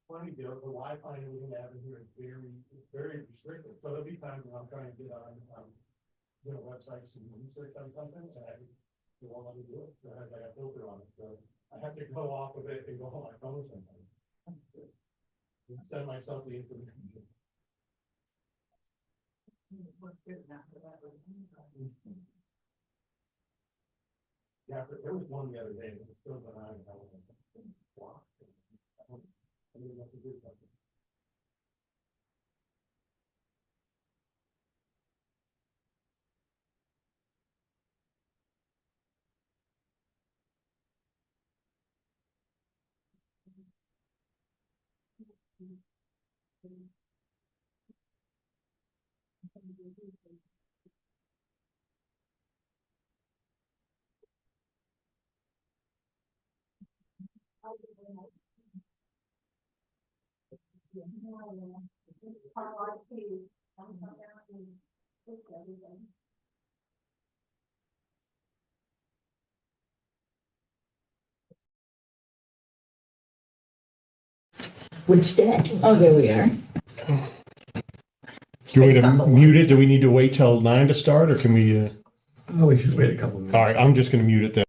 funny deal, the Wi-Fi and everything I have in here is very restricted. So there'll be times when I'm trying to get on, websites and research on something, and it won't let me do it. So I have like a filter on it. So I have to go off of it and go on my phone sometimes. And send myself the information. Yeah, but there was one the other day, it was still going on, and I was like, wow. I didn't know what to do about it. Which day? Oh, there we are. Do you want me to mute it? Do we need to wait till 9 to start, or can we? Oh, we should wait a couple minutes. All right, I'm just going to mute it then.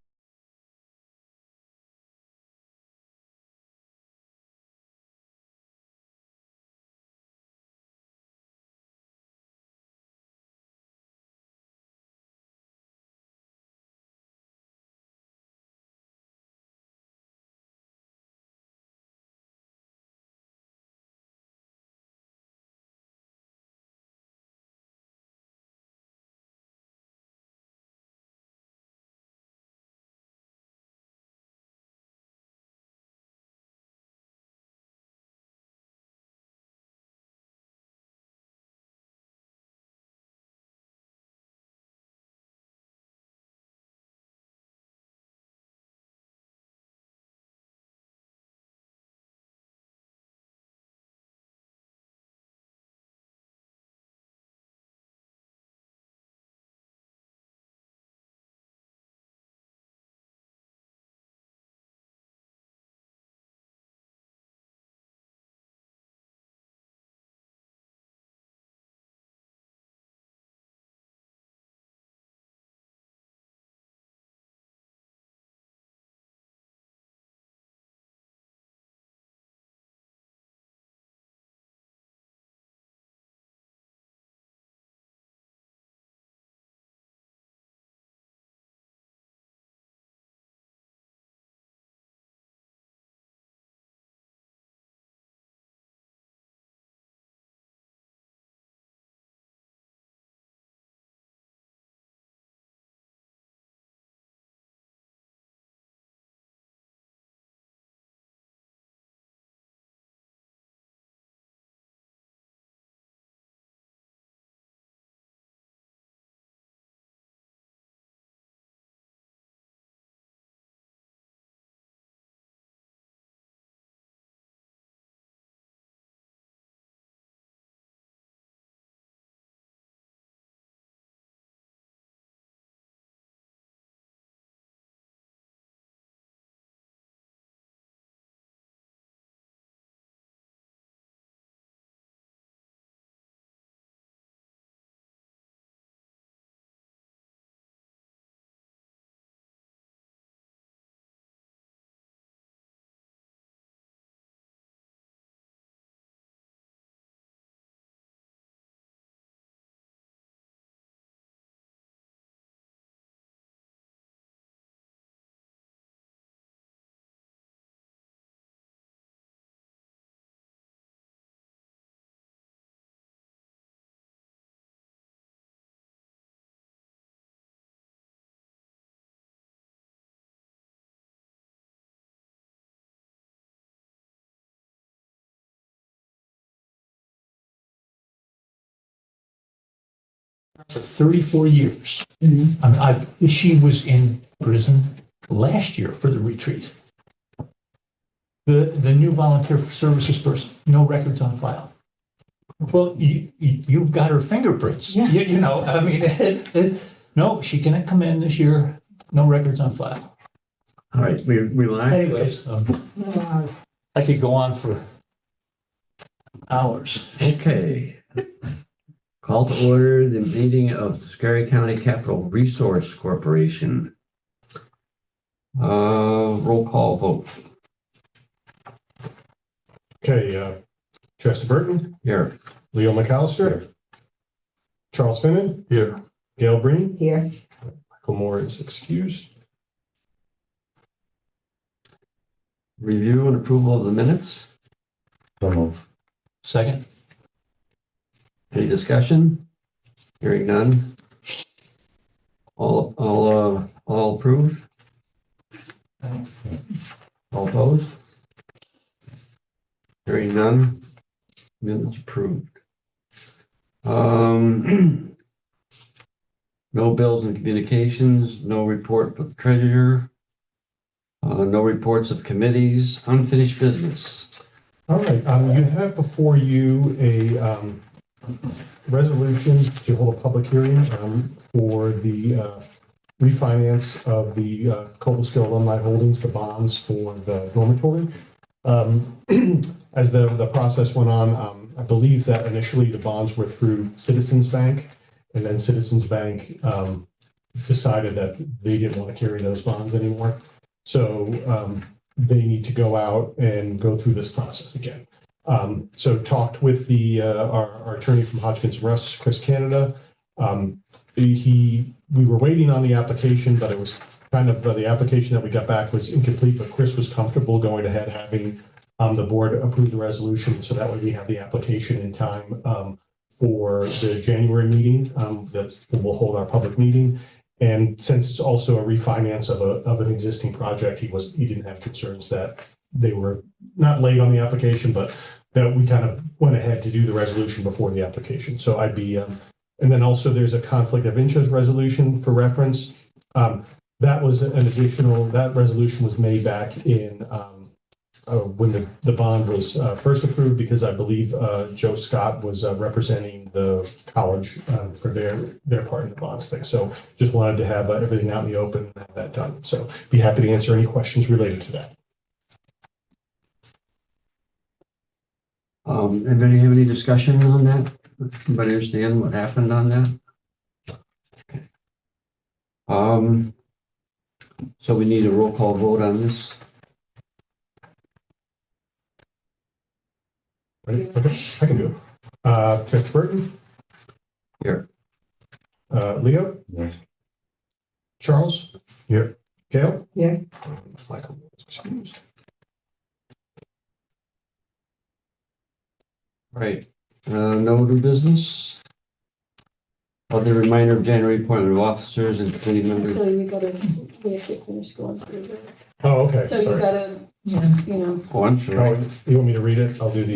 For 34 years. Mm-hmm. I mean, she was in prison last year for the retreat. The new volunteer services person, no records on file. Well, you've got her fingerprints. Yeah. I mean, no, she cannot come in this year. No records on file. All right, we live. Anyways, I could go on for Hours. Okay. Call to order the meeting of Scurry County Capital Resource Corporation. Roll call vote. Okay, Chester Burton, Here. Leo McAllister, Charles Finnan, Here. Gail Breen, Here. Michael Moore is excused. Review and approval of the minutes. Second. Any discussion? Hearing none. All approved? All opposed? Hearing none. Minutes approved. No bills and communications, no report of treasurer, no reports of committees, unfinished business. All right, you have before you a resolution to hold a public hearing for the refinance of the Cobleskill Alumni Holdings, the bonds for the dormitory. As the process went on, I believe that initially the bonds were through Citizens Bank, and then Citizens Bank decided that they didn't want to carry those bonds anymore. So they need to go out and go through this process again. So talked with our attorney from Hodgkins Russ, Chris Canada. We were waiting on the application, but it was kind of the application that we got back was incomplete, but Chris was comfortable going ahead, having the board approve the resolution. So that way we have the application in time for the January meeting that we'll hold our public meeting. And since it's also a refinance of an existing project, he didn't have concerns that they were not late on the application, but that we kind of went ahead to do the resolution before the application. So I'd be, and then also there's a conflict of interest resolution for reference. That was an additional, that resolution was made back in when the bond was first approved, because I believe Joe Scott was representing the college for their part in the bonds thing. So just wanted to have everything out in the open and have that done. So be happy to answer any questions related to that. Anybody have any discussion on that? Anybody understand what happened on that? Okay. So we need a roll call vote on this. Ready? Okay, I can do it. Chester Burton. Here. Leo. Yes. Charles. Here. Gail. Here. Michael, excused. Right. No new business. Other reminder of January appointment of officers and committee members. Actually, we have to finish going through that. Oh, okay. So you sorry. gotta, Yeah. you know, Oh, I'm sorry. Oh, you want me to read it? I'll do the.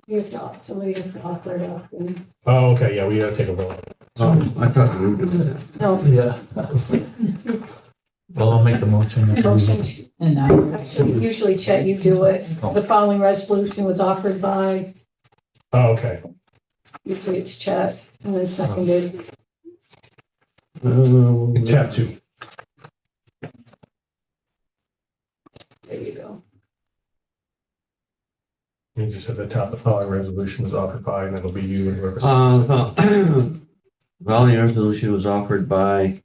you have to, somebody has to offer it up and, Oh, okay. Yeah, we gotta take a vote. Oh, I thought we were doing that. no, Yeah. Well, I'll make the motion. motion to, And I. actually, usually Chet, you do it. The following resolution was offered by, Oh, okay. usually it's Chet, and then seconded. Tab 2. There you go. You just at the top, the following resolution was offered by, and it'll be you and whoever. Following resolution was offered by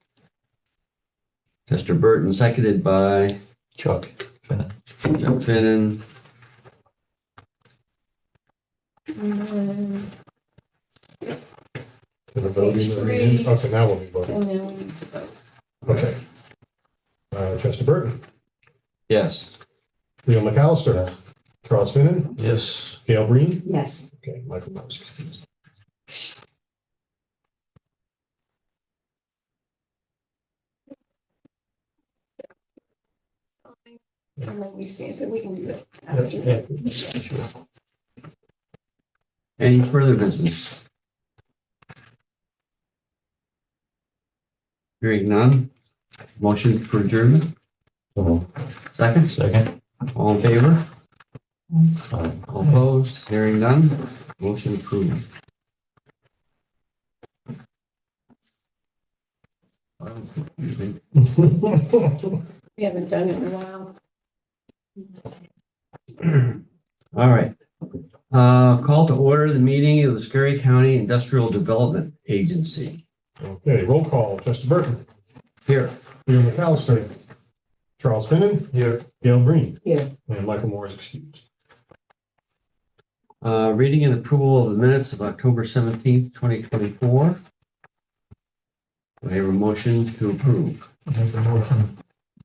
Chester Burton, seconded by Chuck. Chuck Finnan. And then, To the voting. Page 3. Okay, now we'll be voting. and then we need to vote. Okay. Chester Burton, Yes. Leo McAllister, Charles Finnan, Yes. Gail Breen. Yes. Okay, Michael Moore is excused. And then we stamp it, we can do it after. Sure. Any further business? Hearing none. Motion for adjournment. Second. Second. All in favor? All opposed? Hearing none. Motion approved. We haven't done it in a while. All right. Call to order the meeting of the Scurry County Industrial Development Agency. Okay, roll call. Trustee Burton. Here. Leo McAllister. Charles Finnan. Here. Gail Green. Here. And Michael Moore is excused. Reading and approval of the minutes of October 17th, 2024. I have a motion to approve. Make a motion.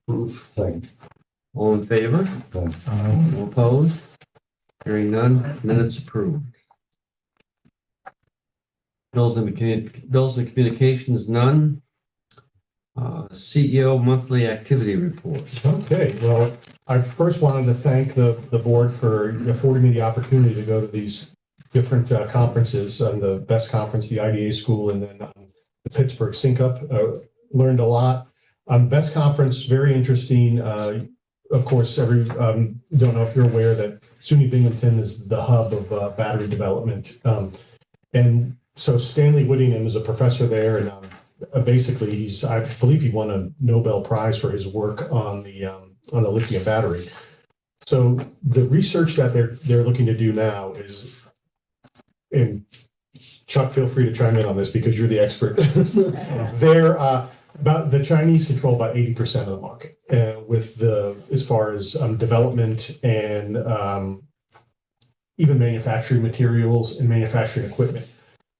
Approve. All in favor? Aye. All opposed? Hearing none, minutes approved. Bills and communications, none. CEO monthly activity report. Okay, well, I first wanted to thank the board for affording me the opportunity to go to these different conferences, the BEST conference, the IDA school, and then the Pittsburgh Sync Up. Learned a lot. BEST conference, very interesting. Of course, don't know if you're aware that SUNY Binghamton is the hub of battery development. And so Stanley Whittingham is a professor there, and basically I believe he won a Nobel Prize for his work on the lithium battery. So the research that they're looking to do now is, and Chuck, feel free to chime in on this because you're the expert. The Chinese control about 80% of the market, with as far as development and even manufacturing materials and manufacturing equipment.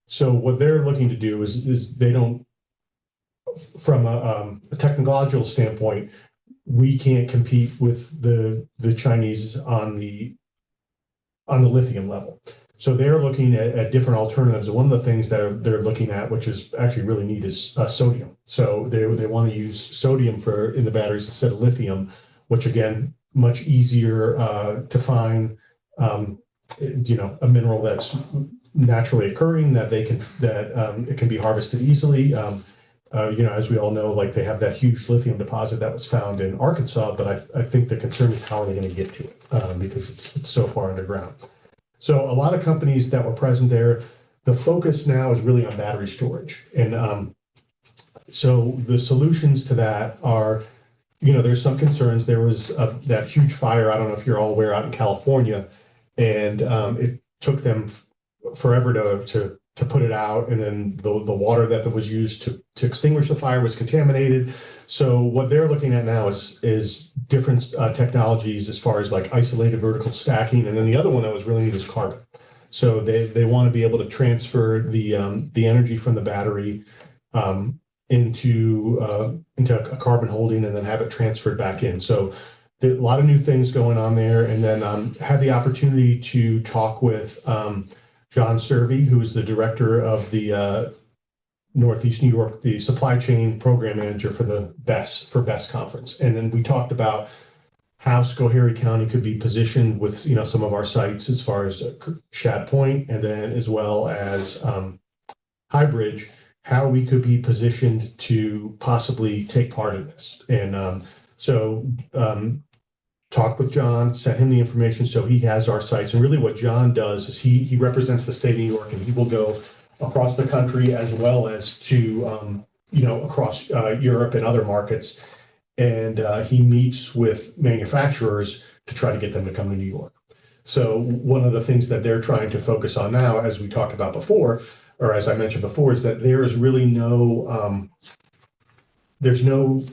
So what they're looking to do is they don't, from a technological standpoint, we can't compete with the Chinese on the lithium level. So they're looking at different alternatives. And one of the things that they're looking at, which is actually really neat, is sodium. So they want to use sodium in the batteries instead of lithium, which again, much easier to find, a mineral that's naturally occurring, that it can be harvested easily. As we all know, like they have that huge lithium deposit that was found in Arkansas, but I think the concern is how are they going to get to it because it's so far underground. So a lot of companies that were present there, the focus now is really on battery storage. And so the solutions to that are, there's some concerns. There was that huge fire, I don't know if you're all aware, out in California, and it took them forever to put it out. And then the water that was used to extinguish the fire was contaminated. So what they're looking at now is different technologies as far as like isolated vertical stacking. And then the other one that was really neat is carbon. So they want to be able to transfer the energy from the battery into a carbon holding and then have it transferred back in. So there are a lot of new things going on there. And then had the opportunity to talk with John Servey, who is the director of the Northeast New York, the supply chain program manager for the BEST conference. And then we talked about how Schoharie County could be positioned with, some of our sites as far as Shad Point, and then as well as High Bridge, how we could be positioned to possibly take part in this. And talked with John, sent him the information so he has our sites. And really what John does is he represents the state of New York, and he will go across the country as well as to, across Europe and other markets. And he meets with manufacturers to try to get them to come to New York. So one of the things that they're trying to focus on now, as we talked about before, or as I mentioned before, is that there is really there's no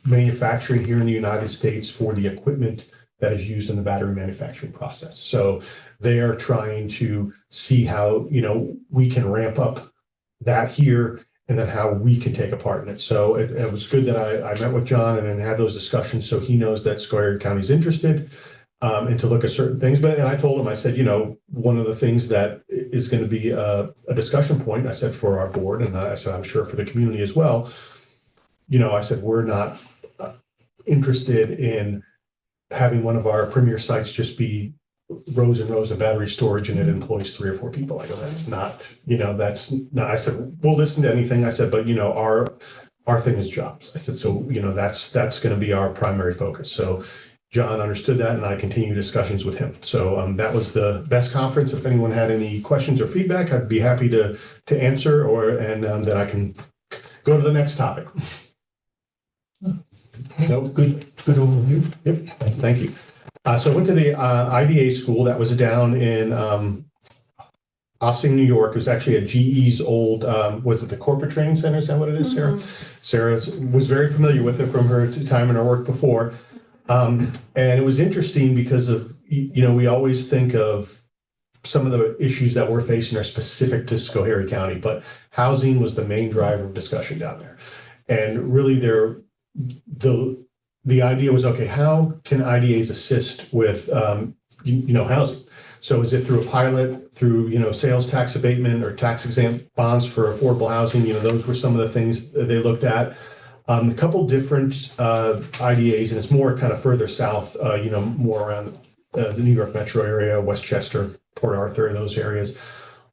manufacturing here in the United States for the equipment that is used in the battery manufacturing process. So they are trying to see how, we can ramp up that here and then how we can take a part in it. So it was good that I met with John and then had those discussions so he knows that Schoharie County is interested and to look at certain things. But I told him, I said, one of the things that is going to be a discussion point, I said, for our board, and I said, I'm sure for the community as well, I said, we're not interested in having one of our premier sites just be rows and rows of battery storage and it employs 3 or 4 people. I go, that's not, that's not, I said, we'll listen to anything. I said, but our thing is jobs. I said, so, that's going to be our primary focus. So John understood that and I continue discussions with him. So that was the BEST conference. If anyone had any questions or feedback, I'd be happy to answer and then I can go to the next topic. No, good overview. Yep, thank you. So I went to the IDA school that was down in Ossining, New York. It was actually at GE's old, was it the Corporate Training Center? Is that what it is, Sarah? Sarah was very familiar with it from her time in her work before. And it was interesting because of, we always think of some of the issues that we're facing are specific to Schoharie County, but housing was the main driver of discussion down there. And really the idea was, okay, how can IDAs assist with, housing? So is it through a pilot, through, sales tax abatement or tax exempt bonds for affordable housing? Those were some of the things that they looked at. A couple different IDAs, and it's more kind of further south, more around the New York metro area, Westchester, Port Arthur, those areas.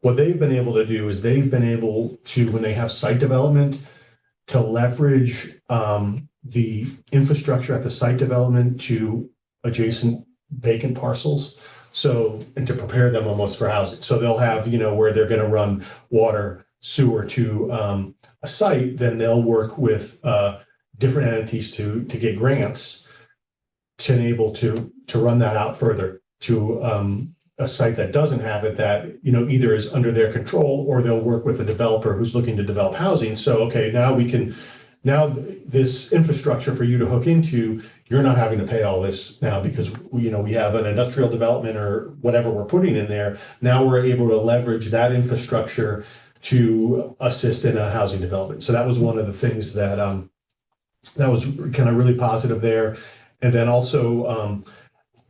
What they've been able to do is they've been able to, when they have site development, to leverage the infrastructure at the site development to adjacent vacant parcels. So, and to prepare them almost for housing. So they'll have, where they're going to run water, sewer to a site, then they'll work with different entities to get grants to enable to run that out further to a site that doesn't have it, that, either is under their control, or they'll work with a developer who's looking to develop housing. So, okay, now this infrastructure for you to hook into, you're not having to pay all this now because, we have an industrial development or whatever we're putting in there. Now we're able to leverage that infrastructure to assist in a housing development. So that was one of the things that was kind of really positive there. And then also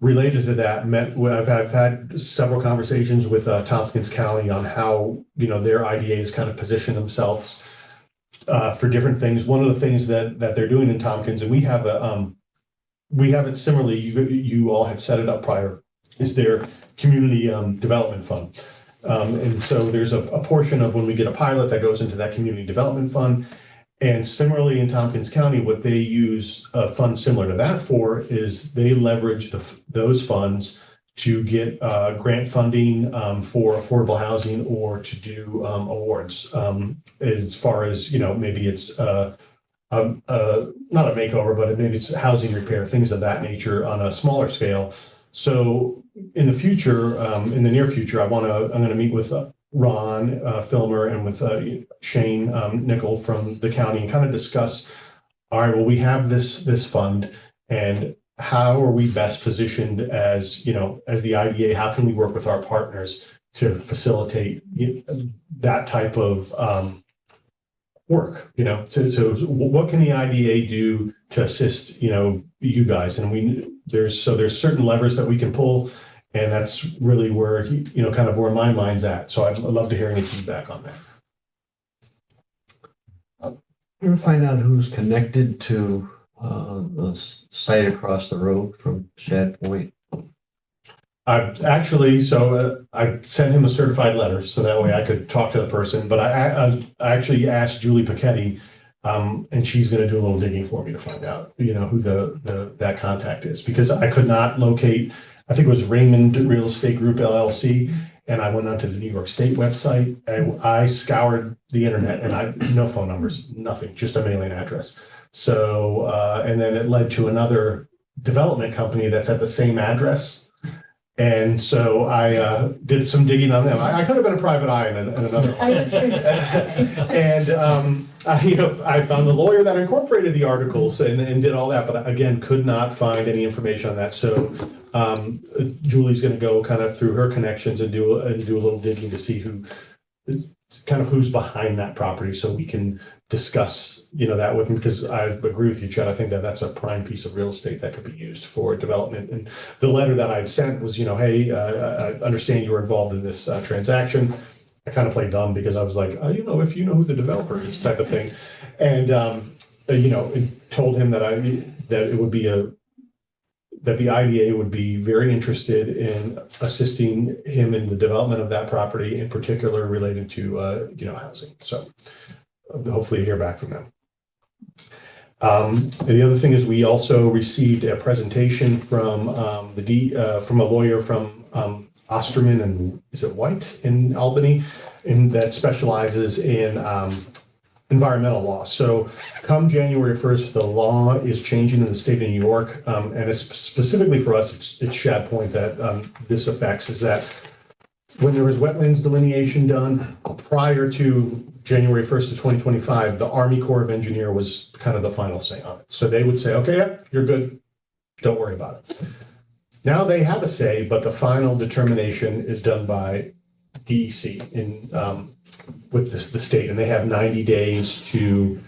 related to that, I've had several conversations with Tompkins County on how, their IDAs kind of position themselves for different things. One of the things that they're doing in Tompkins, and we have it similarly, you all had set it up prior, is their community development fund. And so there's a portion of when we get a pilot that goes into that community development fund. And similarly in Tompkins County, what they use a fund similar to that for is they leverage those funds to get grant funding for affordable housing, or to do awards as far as, maybe it's not a makeover, but maybe it's housing repair, things of that nature on a smaller scale. So in the future, in the near future, I'm going to meet with Ron Filmer and with Shane Nickel from the county and kind of discuss, all right, well, we have this fund, and how are we best positioned as, as the IDA? How can we work with our partners to facilitate that type of work? So what can the IDA do to assist, you guys? And there's certain levers that we can pull, and that's really where, kind of where my mind's at. So I'd love to hear any feedback on that. You ever find out who's connected to the site across the road from Shad Point? I sent him a certified letter so that way I could talk to the person, but I actually asked Julie Pachetti, and she's going to do a little digging for me to find out, who that contact is, because I could not locate. I think it was Raymond Real Estate Group LLC, and I went onto the New York State website. I scoured the internet, and no phone numbers, nothing, just a mailing address. So, and then it led to another development company that's at the same address. And so I did some digging on them. I could have been a private eye in another. And I found the lawyer that incorporated the articles and did all that, but again, could not find any information on that. So Julie's going to go kind of through her connections and do a little digging to see who's behind that property, so we can discuss, that with them, because I agree with you, Chad. I think that's a prime piece of real estate that could be used for development. And the letter that I'd sent was, hey, I understand you were involved in this transaction. I kind of played dumb because I was like, if you know who the developer is, type of thing. And, told him that it would be that the IDA would be very interested in assisting him in the development of that property, in particular related to, housing. So hopefully hear back from them. The other thing is we also received a presentation from from a lawyer from Osterman and is it White in Albany, that specializes in environmental law. So come January 1st, the law is changing in the state of New York. And it's specifically for us, it's Shad Point that this affects, is that when there was wetlands delineation done prior to January 1st of 2025, the Army Corps of Engineer was kind of the final say on it. So they would say, okay, yeah, you're good. Don't worry about it. Now they have a say, but the final determination is done by DEC with the state, and they have 90 days to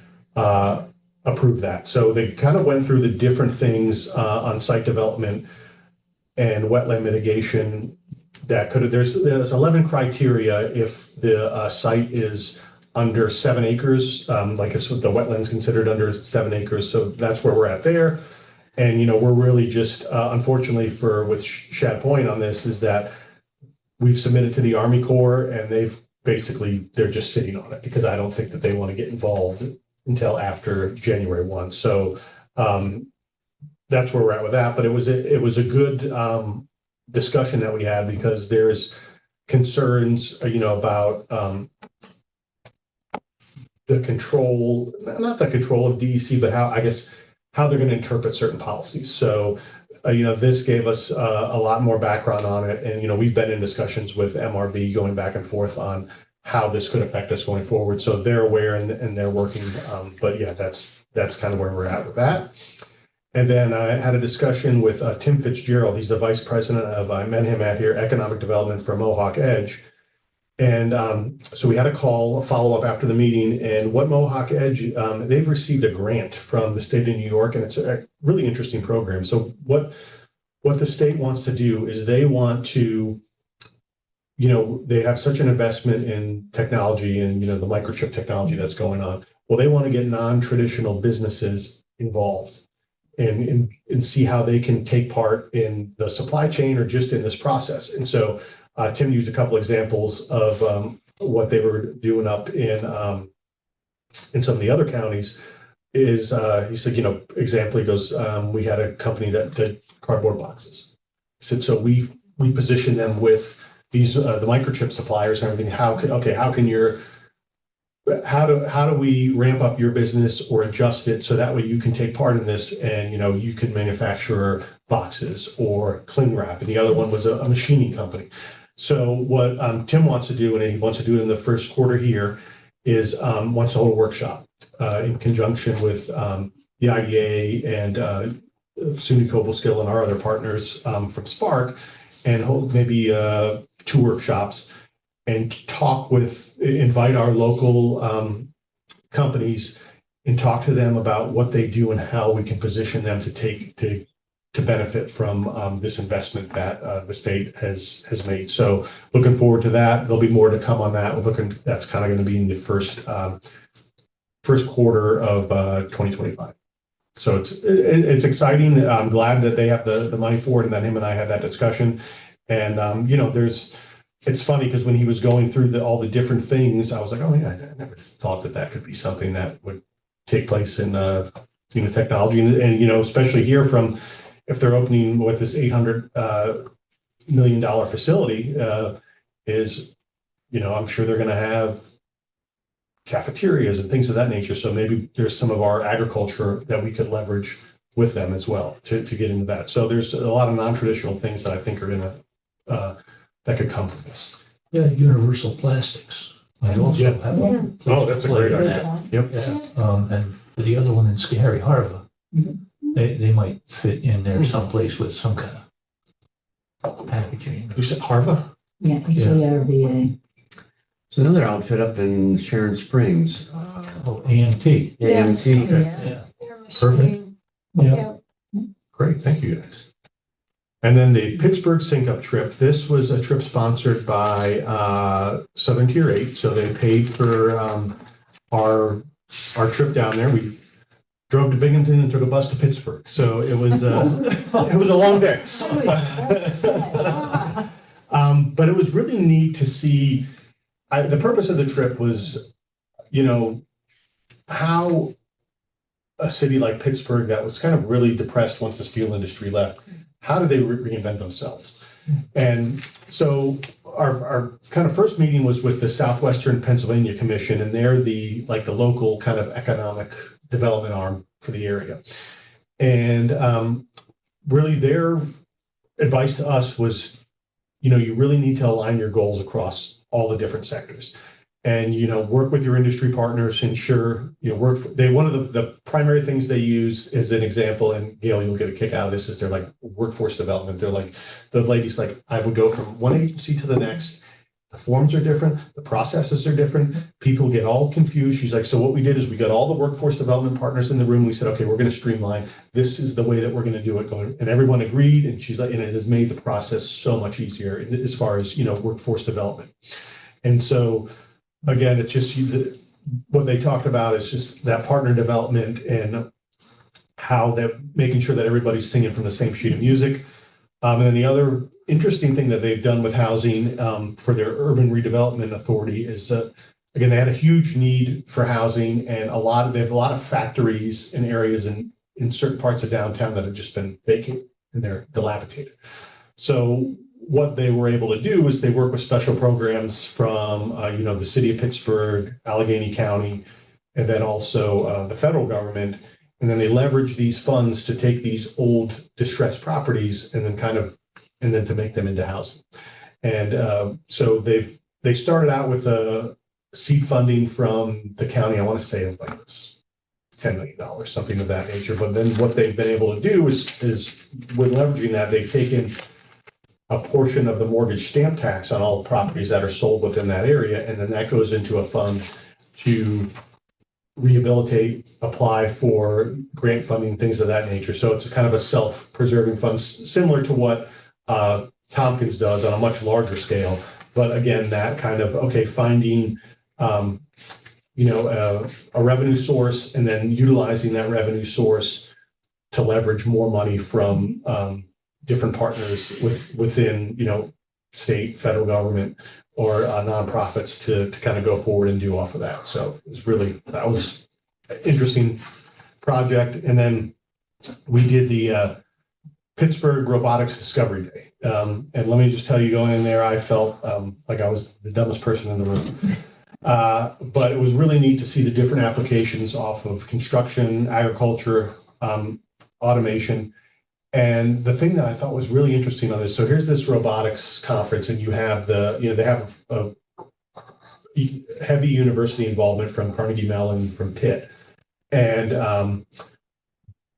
approve that. So they kind of went through the different things on site development and wetland mitigation that could have, there's 11 criteria if the site is under 7 acres, like if the wetland's considered under 7 acres. So that's where we're at there. And, we're really just, unfortunately with Shad Point on this, is that we've submitted to the Army Corps and they're just sitting on it because I don't think that they want to get involved until after January 1. So that's where we're at with that. But it was a good discussion that we had because there's concerns, about the control, not the control of DEC, but how they're going to interpret certain policies. So, this gave us a lot more background on it. And, we've been in discussions with MRB going back and forth on how this could affect us going forward. So they're aware and they're working. But yeah, that's kind of where we're at with that. And then I had a discussion with Tim Fitzgerald. He's the vice president of, I met him at here, economic development for Mohawk Edge. And so we had a follow-up after the meeting, and what Mohawk Edge, they've received a grant from the state of New York, and it's a really interesting program. So what the state wants to do is they want to, they have such an investment in technology and, the microchip technology that's going on. Well, they want to get non-traditional businesses involved and see how they can take part in the supply chain or just in this process. And so Tim used a couple examples of what they were doing up in some of the other counties. Is he said, example, he goes, we had a company that did cardboard boxes. He said, so we position them with these the microchip suppliers and everything. How do we ramp up your business or adjust it so that way you can take part in this and you can manufacture boxes or cling wrap. And the other one was a machining company. So what Tim wants to do, and he wants to do it in the first quarter here, is wants to hold a workshop in conjunction with the IDA and SUNY Cobleskill and our other partners from Spark, and hold maybe 2 workshops and invite our local companies and talk to them about what they do and how we can position them to benefit from this investment that the state has made. So looking forward to that. There'll be more to come on that. That's kind of going to be in the first quarter of 2025. So it's exciting. I'm glad that they have the money for it and that him and I had that discussion. And it's funny because when he was going through all the different things, I was like, oh yeah, I never thought that could be something that would take place in technology, and especially here if they're opening what this $800 million facility is, I'm sure they're going to have cafeterias and things of that nature. So maybe there's some of our agriculture that we could leverage with them as well to get into that. So there's a lot of non-traditional things that I think are going to that could come from this. Yeah, Universal Plastics. I also have. Yeah. Oh, that's a great idea. Yep. Yeah. And for the other one in Scary Harbor, they might fit in there someplace with some kind of packaging. You said Harva? Yeah, HARVA. There's another outfit up in Sharon Springs. Oh, AMT. AMT. Yeah. Perfect. Yeah. Great, thank you guys. And then the Pittsburgh Sync Up trip. This was a trip sponsored by Southern Tier 8. So they paid for our trip down there. We drove to Binghamton and took a bus to Pittsburgh. So it was it was a long day. But it was really neat to see. The purpose of the trip was, how a city like Pittsburgh that was kind of really depressed once the steel industry left, how did they reinvent themselves? And so our kind of first meeting was with the Southwestern Pennsylvania Commission, and they're the local kind of economic development arm for the area. And really their advice to us was, you really need to align your goals across all the different sectors. And, work with your industry partners to ensure, one of the primary things they use as an example, and you'll get a kick out of this, is they're like workforce development. They're like, the lady's like, I would go from one agency to the next. The forms are different, the processes are different. People get all confused. She's like, so what we did is we got all the workforce development partners in the room. We said, okay, we're going to streamline. This is the way that we're going to do it. And everyone agreed. And she's like, and it has made the process so much easier as far as, workforce development. And so, again, it's just what they talked about is just that partner development and how they're making sure that everybody's singing from the same sheet of music. And then the other interesting thing that they've done with housing for their urban redevelopment authority is, again, they had a huge need for housing, and they have a lot of factories and areas in certain parts of downtown that have just been vacated and they're dilapidated. So what they were able to do is they work with special programs from, the city of Pittsburgh, Allegheny County, and then also the federal government. And then they leverage these funds to take these old distressed properties and then to make them into housing. And so they started out with a seed funding from the county. I want to say it was $10 million, something of that nature. But then what they've been able to do is with leveraging that, they've taken a portion of the mortgage stamp tax on all the properties that are sold within that area, and then that goes into a fund to rehabilitate, apply for grant funding, things of that nature. So it's a kind of a self-preserving fund, similar to what Tompkins does on a much larger scale. But again, that kind of, finding, a revenue source and then utilizing that revenue source to leverage more money from different partners within, state, federal government, or nonprofits to kind of go forward and do off of that. So that was an interesting project. And then we did the Pittsburgh Robotics Discovery Day. And let me just tell you, going in there, I felt like I was the dumbest person in the room. But it was really neat to see the different applications off of construction, agriculture, automation. And the thing that I thought was really interesting on this, so here's this robotics conference, and you have they have a heavy university involvement from Carnegie Mellon, from Pitt. And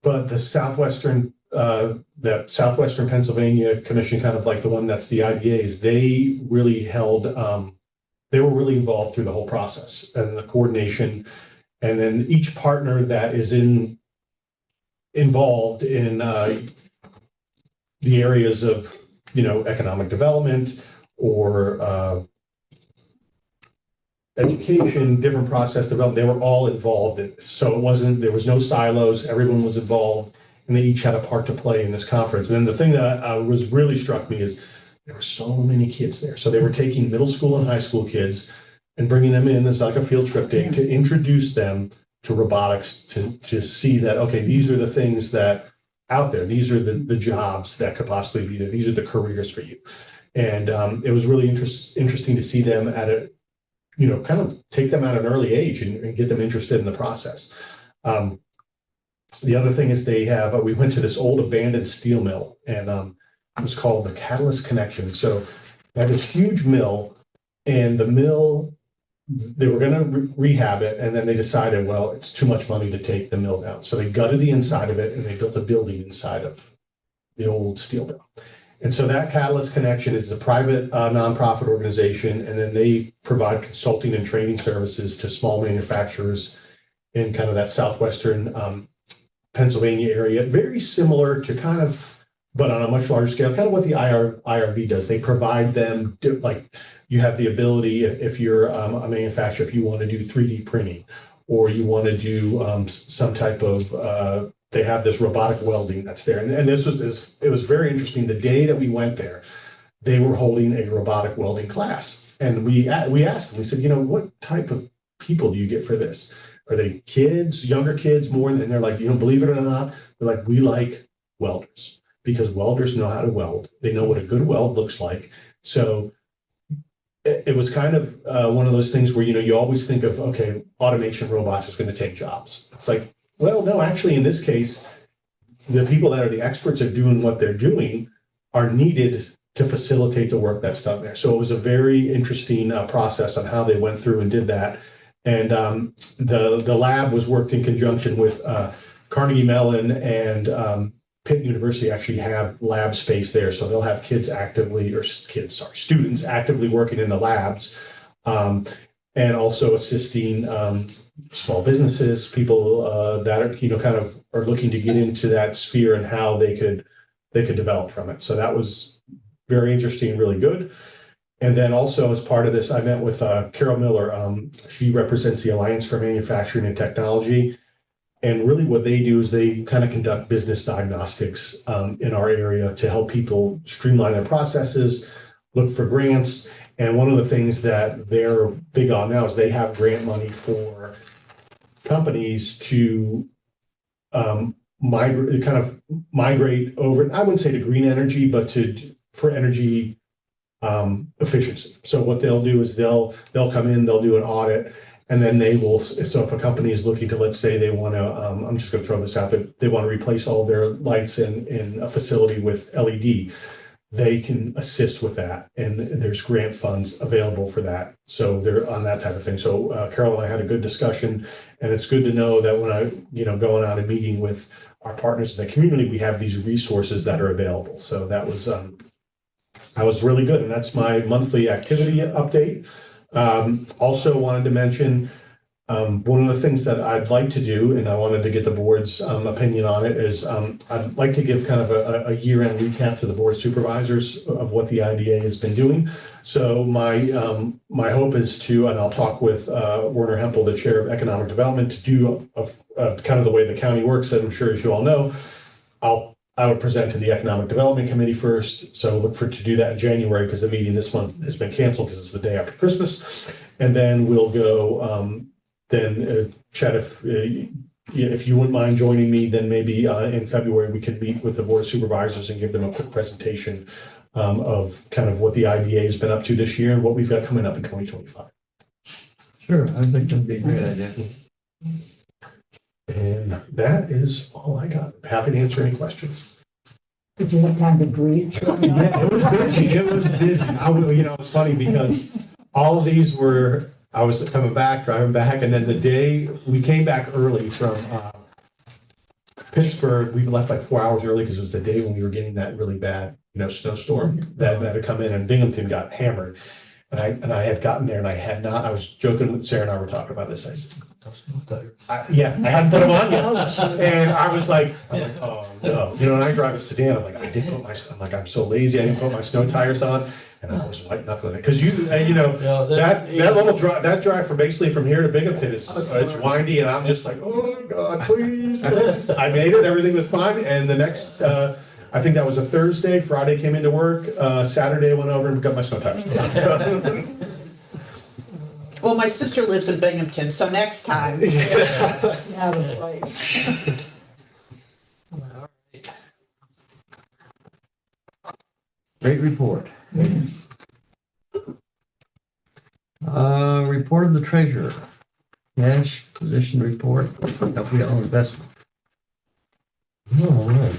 but the Southwestern Pennsylvania Commission, kind of like the one that's the IBAs, they were really involved through the whole process and the coordination. And then each partner that is involved in the areas of, economic development or education, different process development, they were all involved in this. So there was no silos, everyone was involved, and they each had a part to play in this conference. And then the thing that was really struck me is there were so many kids there. So they were taking middle school and high school kids and bringing them in as like a field trip day to introduce them to robotics, to see that, okay, these are the things that out there, these are the jobs that could possibly be there, these are the careers for you. And it was really interesting to see them at a, kind of take them at an early age and get them interested in the process. The other thing is we went to this old abandoned steel mill, and it was called the Catalyst Connection. So they had this huge mill, and the mill, they were going to rehab it, and then they decided, well, it's too much money to take the mill down. So they gutted the inside of it, and they built a building inside of the old steel mill. And so that Catalyst Connection is a private nonprofit organization, and then they provide consulting and training services to small manufacturers in kind of that southwestern Pennsylvania area. Very similar to but on a much larger scale, kind of what the IRV does. They provide them, you have the ability, if you're a manufacturer, if you want to do 3D printing, or you want to do some type of, they have this robotic welding that's there. And it was very interesting. The day that we went there, they were holding a robotic welding class. And we asked them, we said, what type of people do you get for this? Are they kids, younger kids, more? And they're like, believe it or not, they're like, we like welders, because welders know how to weld. They know what a good weld looks like. So it was kind of one of those things where, you always think of, okay, automation robots is going to take jobs. It's like, well, no, actually, in this case, the people that are the experts at doing what they're doing are needed to facilitate the work that's done there. So it was a very interesting process on how they went through and did that. And the lab was worked in conjunction with Carnegie Mellon and Pitt University actually have lab space there. So they'll have students actively working in the labs, and also assisting small businesses, people that are, kind of are looking to get into that sphere and how they could develop from it. So that was very interesting, really good. And then also as part of this, I met with Carol Miller. She represents the Alliance for Manufacturing and Technology. And really what they do is they kind of conduct business diagnostics in our area to help people streamline their processes, look for grants. And one of the things that they're big on now is they have grant money for companies to migrate over, I wouldn't say to green energy, but for energy efficiency. So what they'll do is they'll come in, they'll do an audit, and then they will, so if a company is looking to, let's say they want to, I'm just going to throw this out, that they want to replace all their lights in a facility with LED, they can assist with that. And there's grant funds available for that. So they're on that type of thing. So Carol and I had a good discussion, and it's good to know that when I, going out and meeting with our partners in the community, we have these resources that are available. So that was really good. And that's my monthly activity update. Also wanted to mention, one of the things that I'd like to do, and I wanted to get the board's opinion on it, is I'd like to give kind of a year-end recap to the board supervisors of what the IDA has been doing. So my hope is to, and I'll talk with Werner Hempel, the chair of economic development, to do kind of the way the county works, that I'm sure as you all know. I would present to the Economic Development Committee first. So look to do that in January, because the meeting this month has been canceled because it's the day after Christmas. And then we'll go, Chet, if you wouldn't mind joining me, then maybe in February, we could meet with the board of supervisors and give them a quick presentation of kind of what the IDA has been up to this year and what we've got coming up in 2025. Sure, I think that'd be a great idea. And that is all I got. Happy to answer any questions. Did you have time to breathe? Yeah, it was busy. It was busy. It's funny because all of these were, I was driving back, and then the day we came back early from Pittsburgh, we left like 4 hours early because it was the day when we were getting that really bad, snowstorm that had come in, and Binghamton got hammered. And I had gotten there, and I was joking with Sarah, and I were talking about this. I said, I hadn't put them on yet. And I was like, oh no. And I drive a sedan. I'm so lazy. I didn't put my snow tires on. And I was white knuckling it. Because that drive from basically from here to Binghamton it's windy, and I'm just like, oh God, please. I made it. Everything was fine. And the next, I think that was a Thursday. Friday came into work. Saturday I went over and got my snow tires. Well, my sister lives in Binghamton, so next time. Out of place. Great report. Report of the treasurer. Cash position report, LPL investment. All right.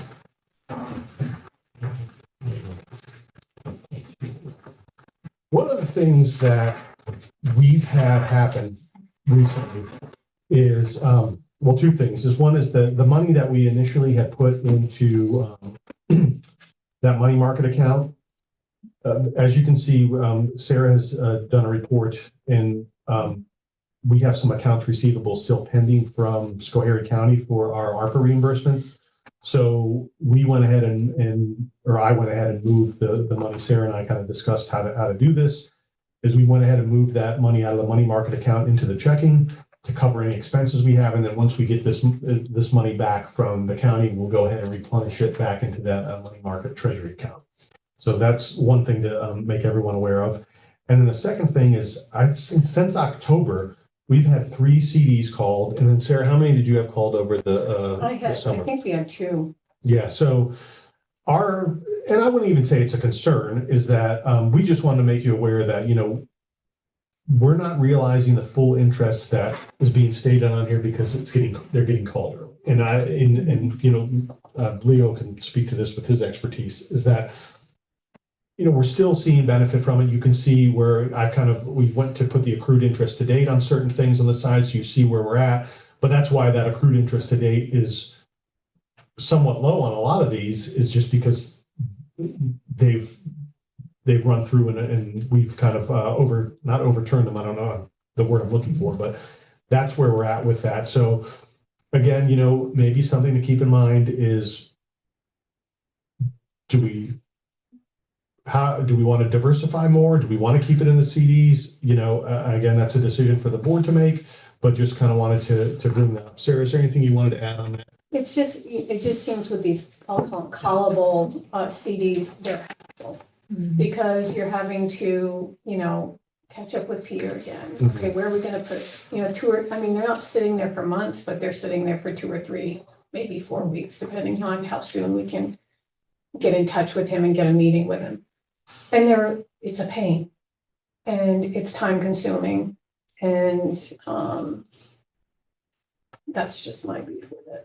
One of the things that we've had happen recently is, two things. One is the money that we initially had put into that money market account. As you can see, Sarah has done a report, and we have some accounts receivable still pending from Schoharie County for our ARPA reimbursements. So we went ahead I went ahead and moved the money. Sarah and I kind of discussed how to do this. Is we went ahead and moved that money out of the money market account into the checking to cover any expenses we have. And then once we get this money back from the county, we'll go ahead and replenish it back into that money market treasury account. So that's one thing to make everyone aware of. And then the second thing is, since October, we've had 3 CDs called. And then Sarah, how many did you have called over the summer? I think we had 2. Yeah. So and I wouldn't even say it's a concern, is that we just want to make you aware that, we're not realizing the full interest that is being stated on here because they're getting called early. And you know, Leo can speak to this with his expertise, is that, you know, we're still seeing benefit from it. You can see where we went to put the accrued interest to date on certain things on the side, so you see where we're at. But that's why that accrued interest to date is somewhat low on a lot of these, is just because they've run through and we've kind of not overturned them. I don't know the word I'm looking for, but that's where we're at with that. So again, you know, maybe something to keep in mind is, do we want to diversify more? Do we want to keep it in the CDs? You know, again, that's a decision for the board to make, but just kind of wanted to bring that up. Sarah, is there anything you wanted to add on that? it just seems with these, I'll call them callable CDs, they're hassle. Because you're having to, you know, catch up with Peter again. Okay, where are we gonna put, you know, I mean, they're not sitting there for months, but they're sitting there for 2 or 3, maybe 4 weeks, depending on how soon we can get in touch with him and get a meeting with him. And it's a pain. And it's time consuming. And that's just my beef with it.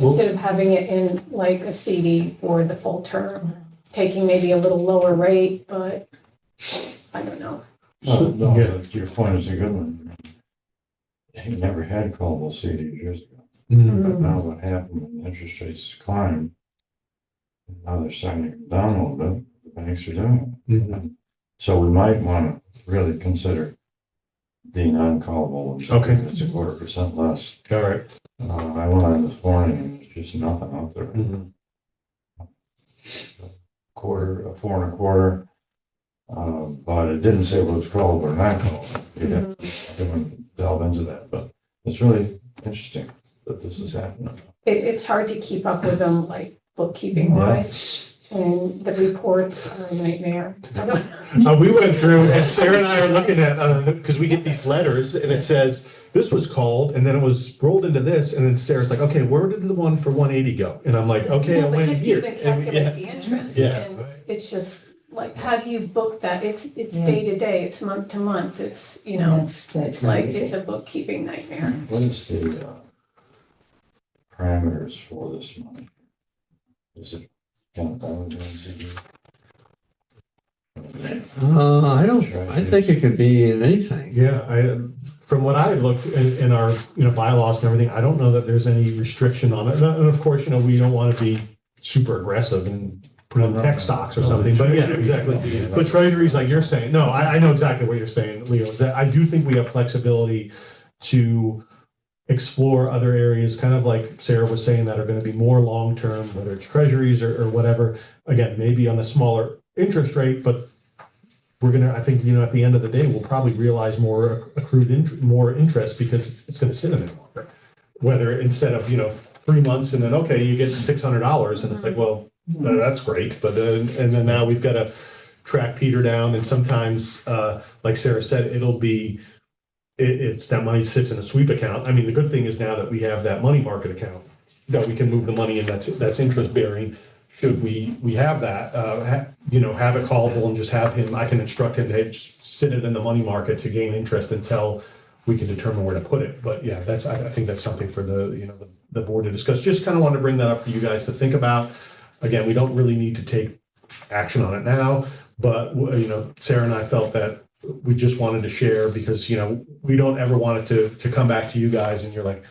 Instead of having it in like a CD for the full term, taking maybe a little lower rate, but I don't know. No, Yeah. your point is a good one. He never had callable CDs years ago. But now what happened when interest rates climbed, now they're starting to come down a little bit, the banks are doing it. So we might want to really consider the non-callable. Okay. It's 0.25% less. All right. I went on this morning and there's just nothing out there. A 4.25, but it didn't say if it was callable or not callable. You'd have to delve into that, but it's really interesting that this is happening. It's hard to keep up with them, like bookkeeping wise, and the reports are a nightmare. I don't- We went through, and Sarah and I are looking at, because we get these letters, and it says, this was called, and then it was rolled into this, and then Sarah's like, okay, where did the one for 180 go? And I'm like, okay, I No, but went just here. even And calculate the interest, Yeah. and it's just like, how do you book that? It's day to day, it's month to month, it's, you know, That's it's like, crazy. it's a bookkeeping nightmare. What is the parameters for this money? Is it kind of CD? I think it could be in anything. Yeah, from what I looked in our, you know, bylaws and everything, I don't know that there's any restriction on it. And of course, you know, we don't want to be super aggressive and put in tech stocks or something, but yeah, exactly. But treasuries, like you're saying, no, I know exactly what you're saying, Leo, is that I do think we have flexibility to explore other areas, kind of like Sarah was saying, that are going to be more long-term, whether it's treasuries or whatever. Again, maybe on a smaller interest rate, but I think, you know, at the end of the day, we'll probably realize more more interest because it's going to sit in there longer. Whether instead of, you know, 3 months and then, okay, you get $600 and it's like, well, that's great. But then, and then now we've got to track Peter down. And sometimes, like Sarah said, it's that money sits in a sweep account. I mean, the good thing is now that we have that money market account that we can move the money in that's interest bearing. Should we have that, you know, have it callable and just have him, I can instruct him to just sit it in the money market to gain interest until we can determine where to put it. But yeah, I think that's something for the board to discuss. Just kind of want to bring that up for you guys to think about. Again, we don't really need to take action on it now, but you know, Sarah and I felt that we just wanted to share because, you know, we don't ever want it to come back to you guys and you're like,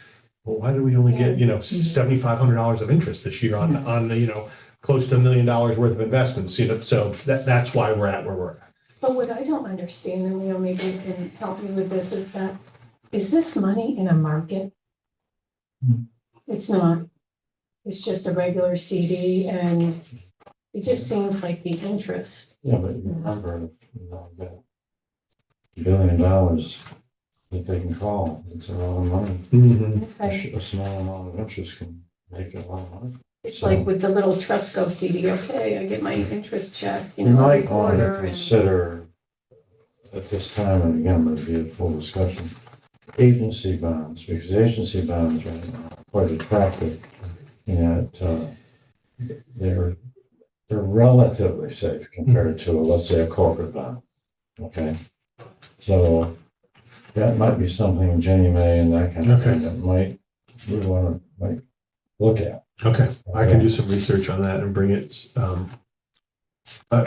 well, why did we only get, you know, $7,500 of interest this year on you know, close to $1 million worth of investments, you know, so that's why we're at where we're at. But what I don't understand, and Leo, maybe you can help me with this, is this money in a market? It's not. It's just a regular CD, and it just seems like the interest. Yeah, but you remember, you know, that $1 billion that they can call, it's a lot of money. Okay. A small amount of interest can make a lot of money. It's like with the little Trustco CD, okay, I get my interest check, you You know, might every want to quarter. And consider at this time, and again, it'll be a full discussion, agency bonds, because agency bonds right now are quite attractive. And they're relatively safe compared to, let's say, a corporate bond. Okay, So that might be something Jenny May and that kind of Okay. thing that we want to look at. Okay, I can do some research on that and bring it,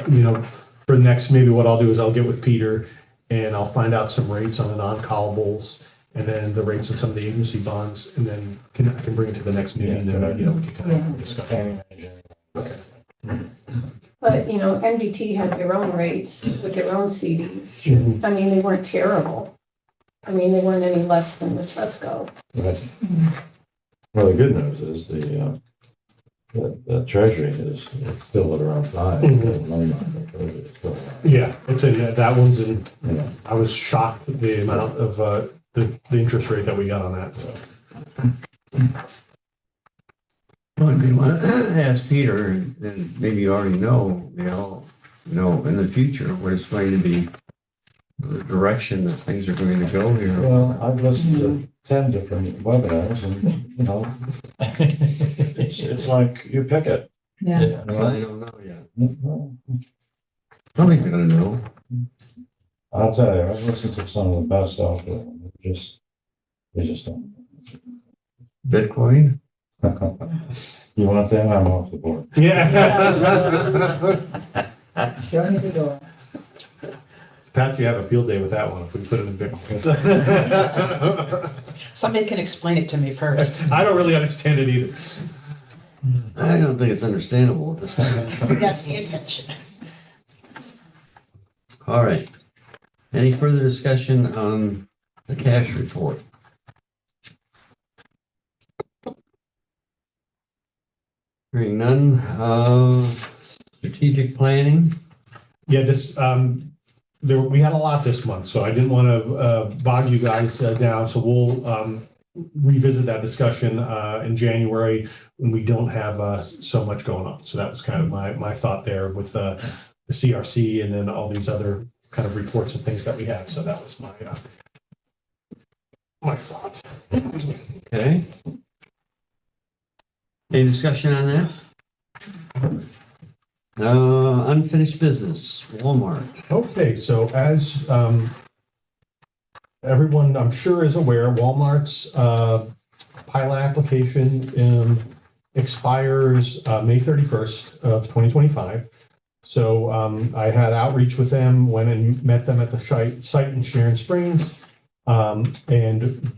you know, for next, maybe what I'll do is I'll get with Peter and I'll find out some rates on the non-callables and then the rates on some of the agency bonds, and then I can bring it to the next meeting, and then, you know, we can kind of discuss. Okay. But, you know, NBT had their own rates with their own CDs. Mhm. I mean, they weren't terrible. I mean, they weren't any less than the Trusco. Right. Well, the good news is the treasury is still at around 5. Mhm. The money market treasury is still around. Yeah, it's that one's in, Yeah. I was shocked at the amount of, the interest rate that we got on that, so. Well, if you want to ask Peter, and maybe you already know, in the future, what it's going to be, the direction that things are going to go here. Well, I've listened to 10 different webinars and, you know, it's like you pick it. Yeah. you know? I don't know yet. Somebody's gonna know. I'll tell you, I've listened to some of the best out there. They just don't. Bitcoin? You want that? I'm off the board. Yeah. Show me the door. Patsy, have a field day with that one if we put it in Bitcoin. Somebody can explain it to me first. I don't really understand it either. I don't think it's understandable at this point. That's the intention. All right. Any further discussion on the cash report? Hearing none, strategic planning. Yeah, we had a lot this month, so I didn't want to bog you guys down. So we'll revisit that discussion in January when we don't have so much going on. So that was kind of my thought there with the CRC and then all these other kind of reports and things that we had. So that was my thought. Okay. Any discussion on that? Unfinished business, Walmart. Okay, so as everyone I'm sure is aware, Walmart's pilot application expires May 31st of 2025. So I had outreach with them, went and met them at the site in Sharon Springs, and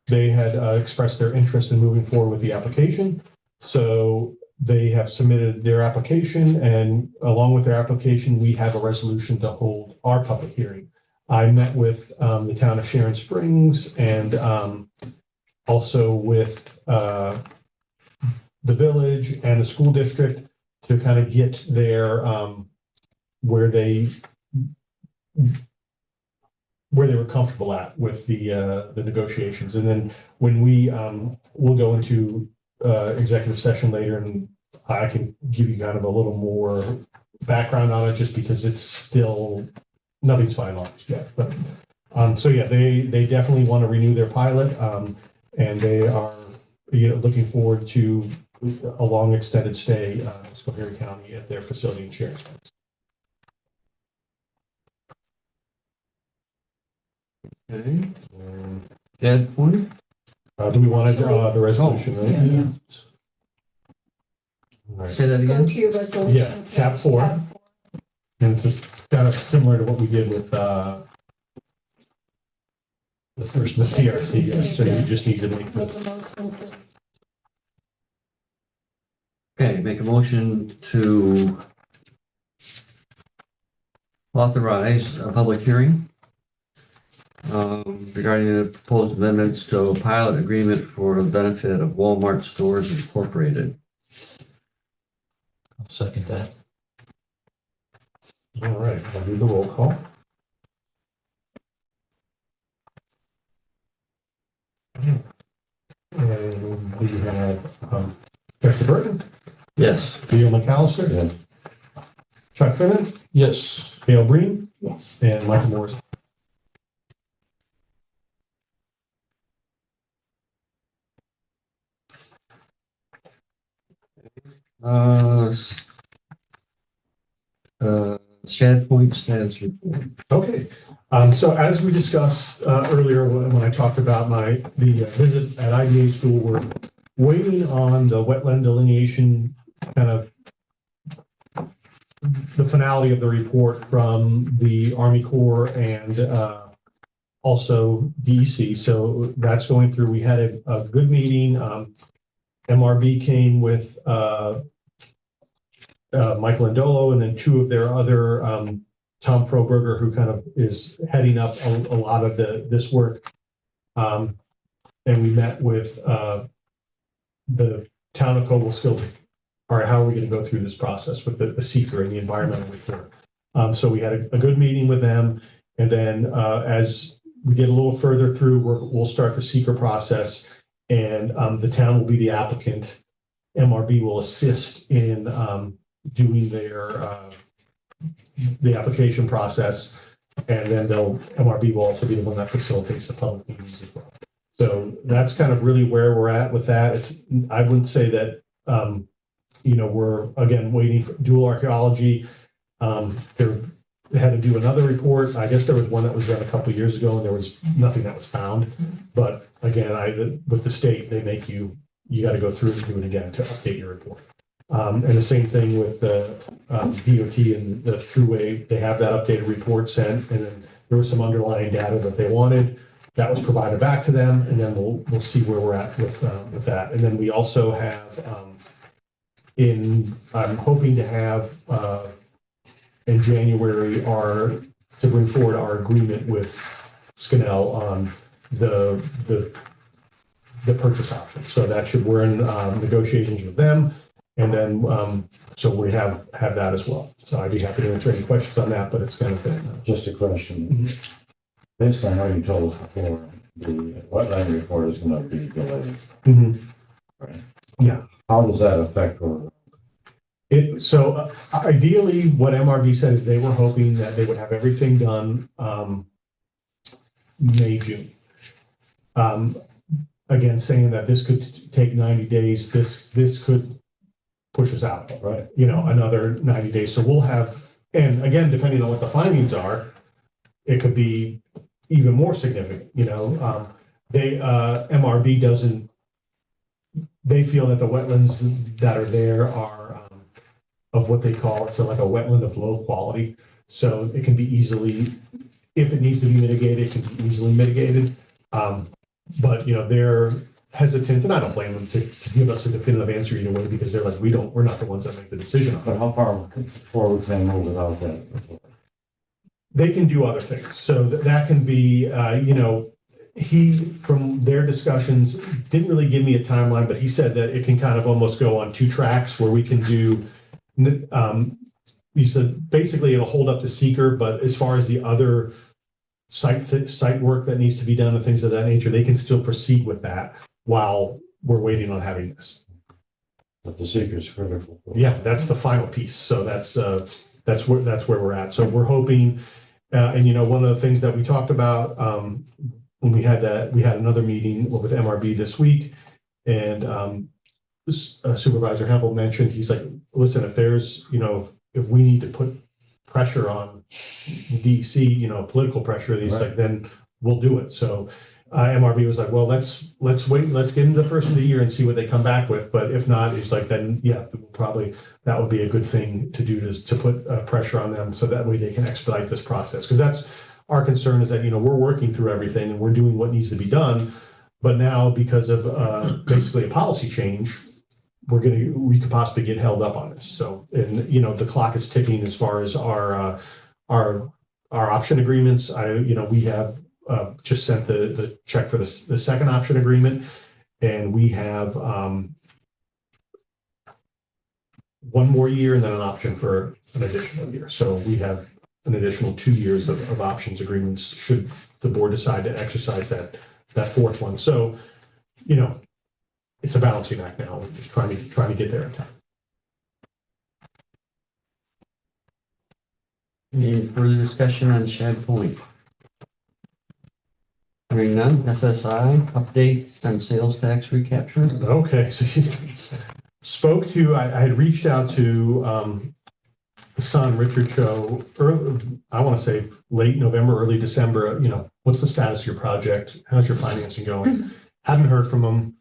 they had expressed their interest in moving forward with the application. So they have submitted their application, and along with their application, we have a resolution to hold our public hearing. I met with the town of Sharon Springs and also with the village and the school district to kind of get their where they were comfortable at with the negotiations. And then when we'll go into executive session later, and I can give you kind of a little more background on it, just because it's still, nothing's finalized yet. But so yeah, they definitely want to renew their pilot, and they are, looking forward to a long extended stay in Schoharie County at their facility in Sharon Springs. Okay. Ed point? Do we want to the resolution? Right? Yeah. All right. Say that Go again? to your resolution. Yeah, tab 4. And it's just kind of similar to what we did with the CRC. Yes. So you just need to make Make the, a motion to- Okay, make a motion to authorize a public hearing regarding the proposed amendments to a pilot agreement for the benefit of Walmart Stores Incorporated. I'll second that. all right, I'll do the roll call. And we have Dr. Burton, Yes. Theo McAllister, Yeah. Chuck Finnan, Yes. Dale Breen, Yes. and Michael Morris. Shad Point status report. Okay, so as we discussed earlier when I talked about the visit at IDA school, we're waiting on the wetland delineation, kind of the finality of the report from the Army Corps and also DEC. So that's going through. We had a good meeting. MRB came with Michael Indolo and then two of their other, Tom Froberger, who kind of is heading up a lot of this work. And we met with the town of Cobleskill. All right, how are we going to go through this process with the seeker and the environmental report? So we had a good meeting with them. And then as we get a little further through, we'll start the seeker process, and the town will be the applicant. MRB will assist in doing the application process, and then MRB will also be the one that facilitates the public meetings as well. So that's kind of really where we're at with that. I wouldn't say that we're again waiting for dual archaeology. They had to do another report. I guess there was one that was done a couple of years ago, and there was nothing that was found. But again, with the state, they make you got to go through and do it again to update your report. And the same thing with the DOT and the thruway. They have that updated report sent, and then there was some underlying data that they wanted. That was provided back to them, and then we'll see where we're at with that. And then we also have I'm hoping to have in January to bring forward our agreement with SCIDA on the purchase option. So we're in negotiations with them, and then so we have that as well. So I'd be happy to answer any questions on that, but it's kind of been Just a question. Based on how you told us before, the wetland report is going to be delayed. Right? Yeah. How does that affect or? So ideally, what MRB said is they were hoping that they would have everything done May, June. Again, saying that this could take 90 days, this could push us out, Right. Another 90 days. So we'll have, and again, depending on what the findings are, it could be even more significant. MRB doesn't. They feel that the wetlands that are there are of what they call like a wetland of low quality. So it can be easily, if it needs to be mitigated, it can be easily mitigated. But they're hesitant, and I don't blame them to give us a definitive answer either way, because they're like, we're not the ones that make the decision on But it. how far forward can they move without that? They can do other things. So that can be, he, from their discussions, didn't really give me a timeline, but he said that it can kind of almost go on two tracks where we can do, he said, basically it'll hold up the seeker, but as far as the other site work that needs to be done and things of that nature, they can still proceed with that while we're waiting on having this. But the seeker is critical. Yeah, that's the final piece. So that's where we're at. So we're hoping, and one of the things that we talked about when we had another meeting with MRB this week, and Supervisor Hempel mentioned, he's like, listen, if there's, if we need to put pressure on DC, political pressure, he's Right. like, then we'll do it. So MRB was like, well, let's wait, let's get into the first of the year and see what they come back with. But if not, he's like, then yeah, probably that would be a good thing to do to put pressure on them, so that way they can expedite this process. Because that's our concern, is that, we're working through everything and we're doing what needs to be done. But now, because of basically a policy change, we could possibly get held up on this. So, and the clock is ticking as far as our option agreements. We have just sent the check for the second option agreement, and we have one more year and then an option for an additional year. So we have an additional 2 years of options agreements should the board decide to exercise that fourth one. So, it's a balancing act now. We're just trying to get there in time. Any further discussion on Shad Point? Hearing none, SSI, update on sales tax recapture. Okay, so I had reached out to the son, Richard Cho, I want to say late November, early December, what's the status of your project? How's your financing going? Hadn't heard from them.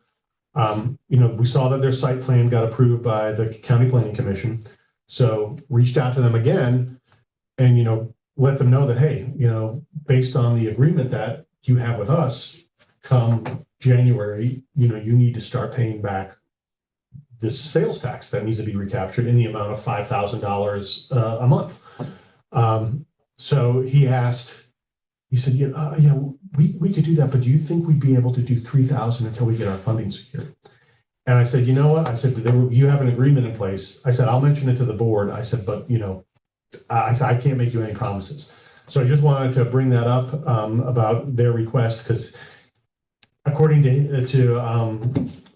We saw that their site plan got approved by the County Planning Commission. So reached out to them again and, let them know that, hey, based on the agreement that you have with us, come January, you need to start paying back this sales tax that needs to be recaptured in the amount of $5,000 a month. So he said, we could do that, but do you think we'd be able to do 3,000 until we get our funding secured? And I said, you know what? I said, you have an agreement in place. I said, I'll mention it to the board. I said, but I said, I can't make you any promises. So I just wanted to bring that up about their request, because according to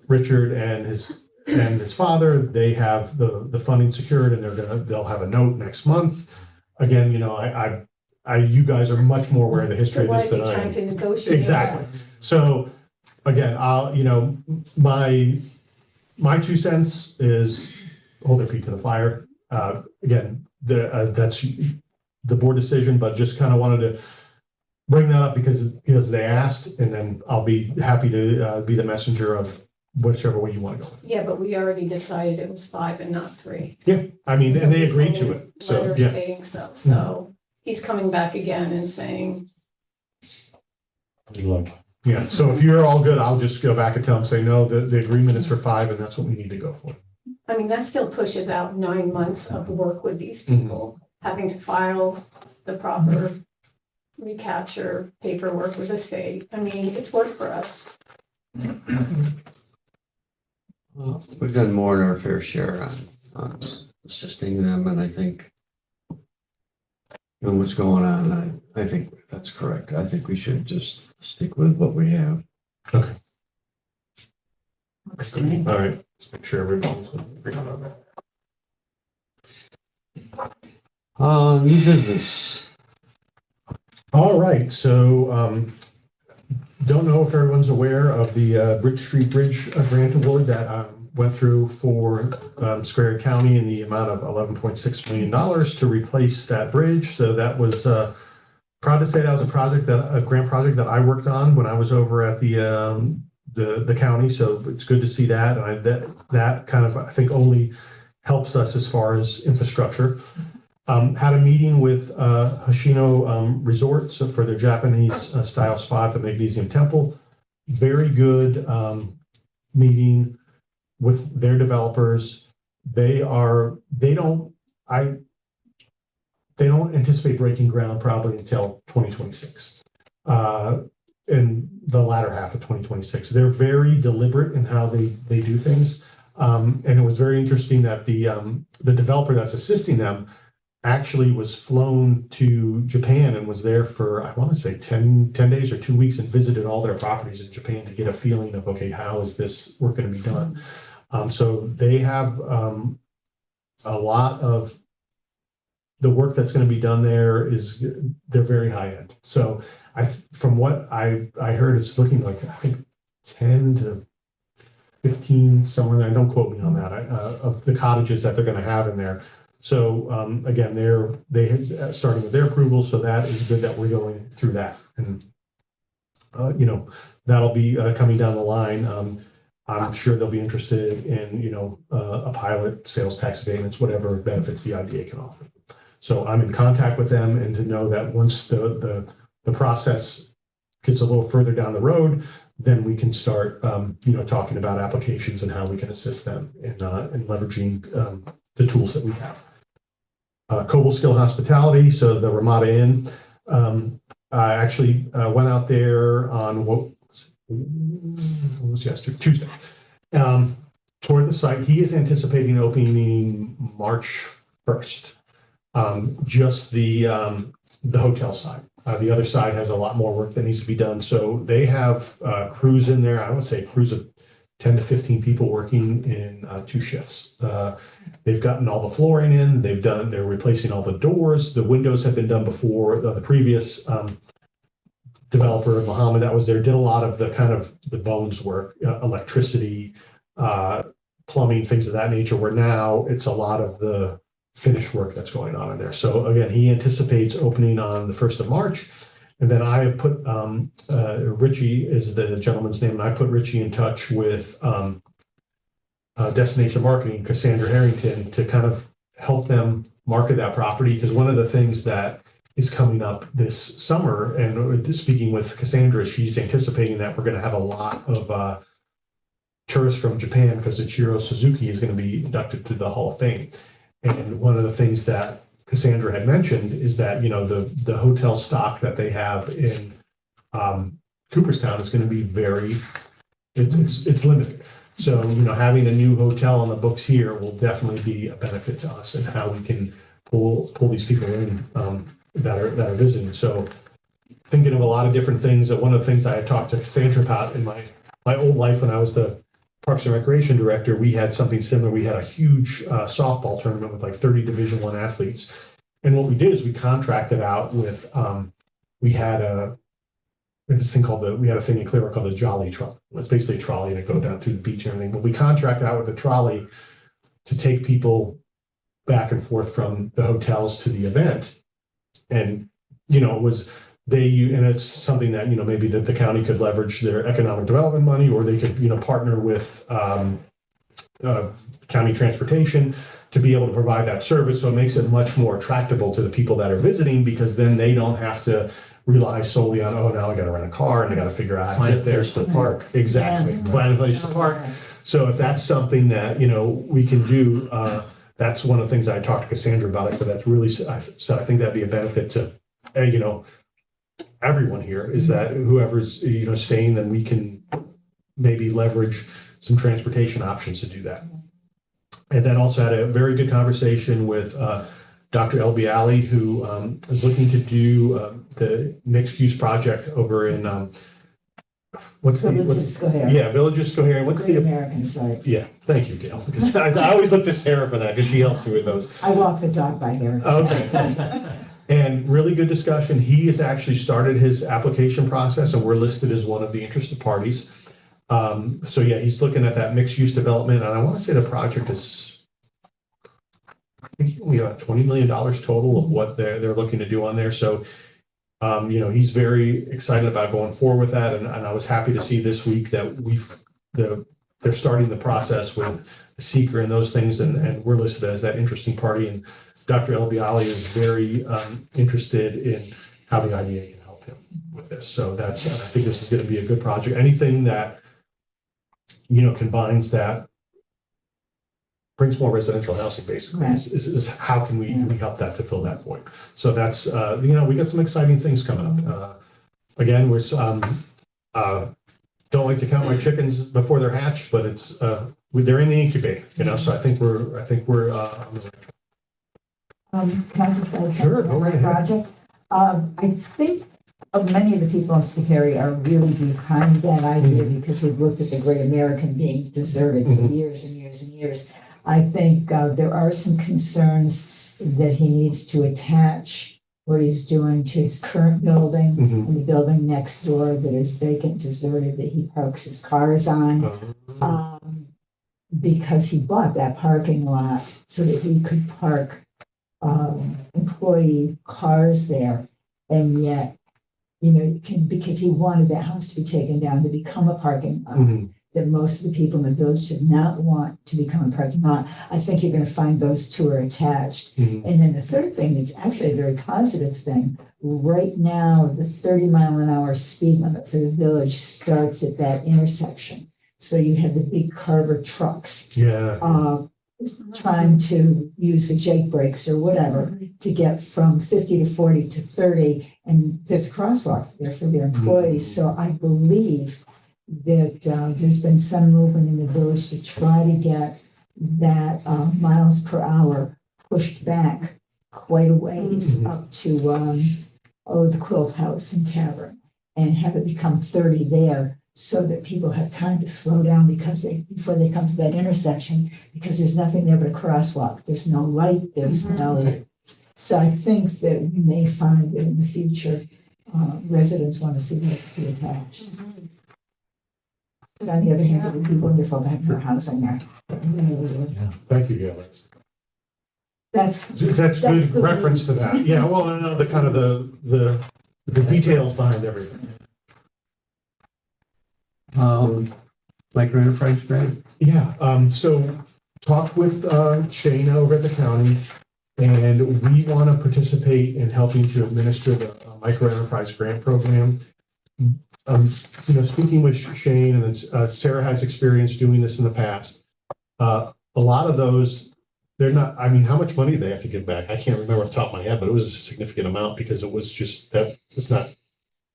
Richard and his father, they have the funding secured, and they'll have a note next month. Again, you guys are much more aware of the history So of why this is he than I trying am. to negotiate? Exactly. So again, my 2 cents is hold their feet to the fire. Again, that's the board decision, but just kind of wanted to bring that up because they asked, and then I'll be happy to be the messenger of whichever way you want to go. Yeah, but we already decided it was 5 and not 3. Yeah, I mean, and they agreed to it. So Letter yeah, stating so. So he's coming back again and saying, Good luck. yeah. So if you're all good, I'll just go back and tell them, say, no, the agreement is for 5, and that's what we need to go for. I mean, that still pushes out 9 months of work with these Mm-hmm. people, having to file the proper recapture paperwork with the state. I mean, it's work for us. Well, we've done more than our fair share on assisting them, and I think what's going on, I think that's correct. I think we should just stick with what we have. Okay. Looks to me. All right. Let's make sure everybody's agreed on that. New business. All right, so don't know if everyone's aware of the Bridge Street Bridge grant award that went through for Square County in the amount of $11.6 million to replace that bridge. So that was proud to say that was a grant project that I worked on when I was over at the county. So it's good to see that, and that kind of I think only helps us as far as infrastructure. Had a meeting with Hoshino Resorts for their Japanese style spa at the Magnesium Temple. Very good meeting with their developers. They don't anticipate breaking ground probably until 2026. In the latter half of 2026. They're very deliberate in how they do things. And it was very interesting that the developer that's assisting them actually was flown to Japan and was there for, I want to say 10 days or 2 weeks and visited all their properties in Japan to get a feeling of, okay, how is this work going to be done? So they have a lot of the work that's going to be done there they're very high end. So from what I heard, it's looking like, I think 10 to 15, somewhere there, don't quote me on that, of the cottages that they're going to have in there. So again, they starting with their approval, so that is good that we're going through that. And, that'll be coming down the line. I'm sure they'll be interested in, a pilot, sales tax abatements, whatever benefits the IDA can offer. So I'm in contact with them, and to know that once the process gets a little further down the road, then we can start, talking about applications and how we can assist them in leveraging the tools that we have. Cobleskill Hospitality, so the Ramada Inn. I actually went out there on what was yesterday, Tuesday. Toured the site. He is anticipating opening March 1st. Just the hotel side. The other side has a lot more work that needs to be done. So they have crews in there. I would say crews of 10 to 15 people working in 2 shifts. They've gotten all the flooring in. They're replacing all the doors. The windows have been done before. The previous developer, Muhammad, that was there, did a lot of the kind of the bones work, electricity, plumbing, things of that nature, where now it's a lot of the finish work that's going on in there. So again, he anticipates opening on the 1st of March. And then I have put, Richie is the gentleman's name, and I put Richie in touch with Destination Marketing, Cassandra Harrington, to kind of help them market that property. Because one of the things that is coming up this summer, and speaking with Cassandra, she's anticipating that we're going to have a lot of tourists from Japan because Ichiro Suzuki is going to be inducted to the Hall of Fame. And one of the things that Cassandra had mentioned is that, you know, the hotel stock that they have in Cooperstown is going to be it's limited. So, you know, having a new hotel on the books here will definitely be a benefit to us and how we can pull these people in that are visiting. So thinking of a lot of different things. One of the things I had talked to Cassandra about in my old life when I was the Parks and Recreation Director, we had something similar. We had a huge softball tournament with like 30 Division I athletes. And what we did is we contracted out with, we had a thing in Clearwater called a Jolly Truck. It's basically a trolley and it go down through the beach and everything. But we contracted out with a trolley to take people back and forth from the hotels to the event. And, you know, and it's something that, you know, maybe that the county could leverage their economic development money, or they could, you know, partner with county transportation to be able to provide that service. So it makes it much more attractable to the people that are visiting, because then they don't have to rely solely on, oh, now I got to rent a car and I got to figure out how to get there. Find a place to park. Exactly. Yeah. Find a place to park. So if that's something that, you know, we can do, that's one of the things I talked to Cassandra about it, but that's really, so I think that'd be a benefit to, you know, everyone here, is that whoever's, you know, staying, then we can maybe leverage some transportation options to do that. And then also had a very good conversation with Dr. El Bialy, who is looking to do the mixed use project over in Villages Schoharie. Yeah, Villages Schoharie. What's Great the American site. Yeah, thank you, Gail. Because I always look to Sarah for that, because she helps me with those. I walk the dog by here. Okay. And really good discussion. He has actually started his application process, and we're listed as one of the interested parties. So yeah, he's looking at that mixed use development, and I want to say the project is, I think we have $20 million total of what they're looking to do on there. So, you know, he's very excited about going forward with that, and I was happy to see this week that they're starting the process with the seeker and those things, and we're listed as that interesting party. And Dr. El Bialy is very interested in how the IDA can help him with this. So I think this is going to be a good project. Anything that, you know, combines that, brings more residential housing, basically, Right. is how can we help that to fill that void. So that's, you know, we got some exciting things coming up. Again, we're, don't like to count my chickens before they're hatched, but it's, they're in the incubator, you know, so I think we're on the right track. Can I just say Sure, something go on right my ahead. project? I think many of the people in Schoharie are really behind that idea, because we've looked at the Great American being deserted for Mhm. years and years and years. I think there are some concerns that he needs to attach what he's doing to his current building Mhm. and the building next door that is vacant, deserted, that he parks his cars on. Because he bought that parking lot so that he could park employee cars there. And yet, you know, because he wanted that house to be taken down to become a parking lot, Mhm. that most of the people in the village did not want to become a parking lot. I think you're going to find those two are attached. Mhm. And then the third thing that's actually a very positive thing, right now, the 30-mile-an-hour speed limit for the village starts at that intersection. So you have the big Carver trucks Yeah. trying to use the Jake brakes or whatever to get from 50 to 40 to 30. And there's a crosswalk there for their employees. So I believe that there's been some movement in the village to try to get that miles per hour pushed back quite a ways Mhm. up to the Quilt House and Tavern, and have it become 30 there, so that people have time to slow down before they come to that intersection, because there's nothing there but a crosswalk. There's no light, there's no. So I think that we may find that in the future, residents want to see this be attached. But on the other hand, it would be wonderful to have more housing there. Thank you, Gail. That's, That's That's good good reference to news. that. Yeah, well, I know the kind of the details behind everything. Micro enterprise grant? Yeah, so talked with Shane over at the county, and we want to participate in helping to administer the micro enterprise grant program. Speaking with Shane, and then Sarah has experience doing this in the past. A lot of those, they're not, I mean, how much money do they have to give back? I can't remember off the top of my head, but it was a significant amount because it was just that it's not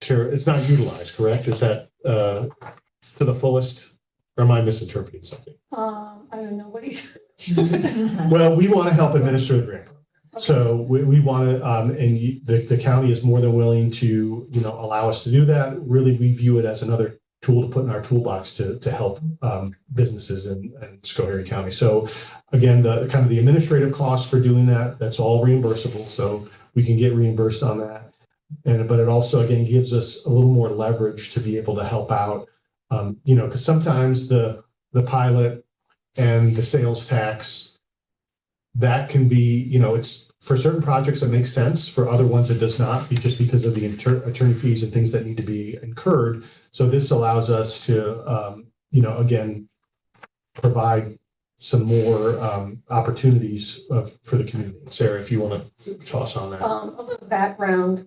utilized, correct? Is that to the fullest, or am I misinterpreting something? I don't know what he's. Well, we want to help administer the grant. So we want to, the county is more than willing to, allow us to do that. Really, we view it as another tool to put in our toolbox to help businesses in Schoharie County. So again, the kind of the administrative costs for doing that, that's all reimbursable. So we can get reimbursed on that. But it also, again, gives us a little more leverage to be able to help out, because sometimes the pilot and the sales tax, that can be, it's for certain projects that makes sense. For other ones, it does not, just because of the attorney fees and things that need to be incurred. So this allows us to, again, provide some more opportunities for the community. Sarah, if you want to toss on that. A little background,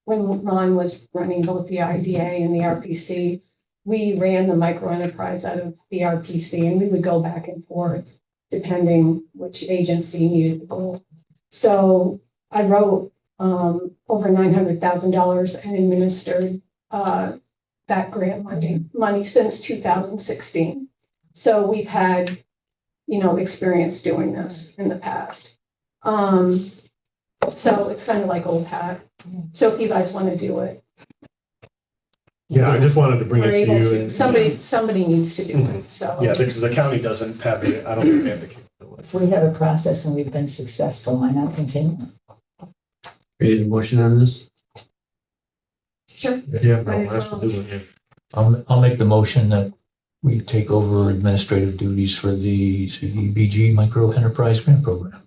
when Ron was running both the IDA and the RPC, we ran the micro enterprise out of the RPC, and we would go back and forth depending which agency needed the goal. So I wrote over $900,000 and administered that grant money since 2016. So we've had, experience doing this in the past. So it's kind of like old hat. So if you guys want to do it. Yeah, I just wanted to bring we're it to able you. to. And, Somebody needs to do it, so. Yeah, because the county doesn't have it. I don't think they have the capability. we have a process and we've been successful. Why not continue? Any motion on this? Sure. Yeah, Might as well. absolutely. I'll make the motion that we take over administrative duties for the CDBG Micro Enterprise Grant Program.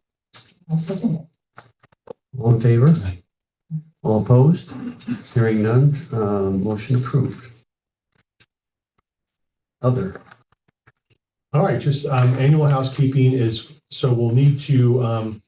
I'll second it. All in favor? All opposed? Hearing none, motion approved. Other. All right, just annual housekeeping is, so we'll need to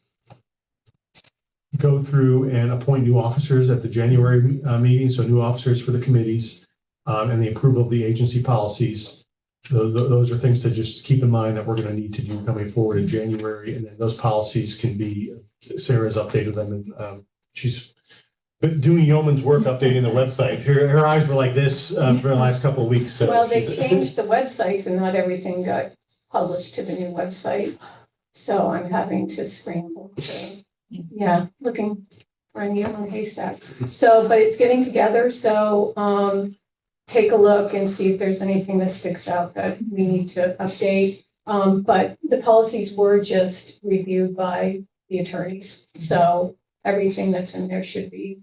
go through and appoint new officers at the January meeting, so new officers for the committees and the approval of the agency policies. Those are things to just keep in mind that we're going to need to do coming forward in January, and then those policies can be, Sarah's updated them, and she's been doing yeoman's work updating the website. Her eyes were like this for the last couple of weeks. So Well, they changed the website and not everything got published to the new website. So I'm having to scramble. Yeah, looking for a needle in a haystack. So, but it's getting together. So take a look and see if there's anything that sticks out that we need to update. But the policies were just reviewed by the attorneys. So everything that's in there should be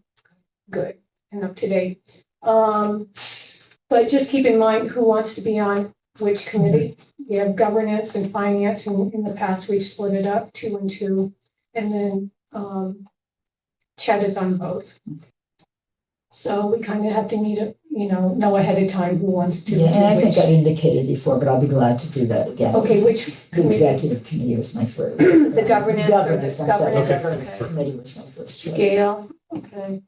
good and up to date. But just keep in mind who wants to be on which committee. We have governance and finance, and in the past we've split it up 2 and 2, and then Chet is on both. So we kind of have to know ahead of time who wants to. Yeah, and I think which. I indicated before, but I'll be glad to do that again. Okay, which The committee? executive committee was my first. The governance or the Governance, I'm sorry, the governance, governance okay. committee was my first choice. Gail, okay.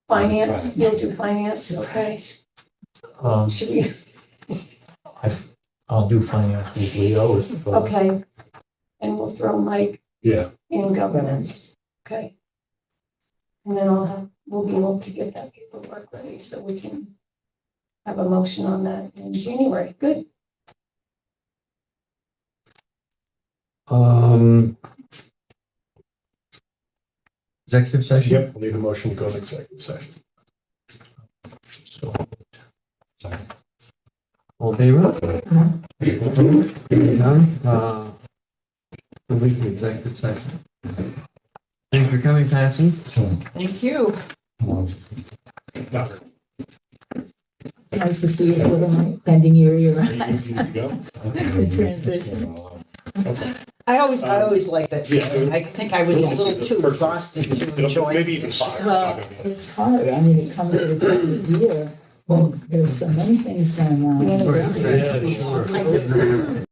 Finance, you'll do finance, okay. Should we, I'll do finance with Leo. okay. And we'll throw Mike yeah. in governance, okay. And then we'll be able to get that paperwork ready so we can have a motion on that in January. Good. Executive session? Yep, we'll need a motion to go to executive session. So, All in favor? Hearing none, we'll leave the executive session. Thanks for coming, Patsy. Thank you. yeah. Nice to see you, bending your ear You around need to go. the transition. Okay. I always like that. Yeah. I think I was a little too exhausted to enjoy. Maybe even five. Well, it's hard. I mean, it comes at a time of year when there's so many things going on. Yeah, sure.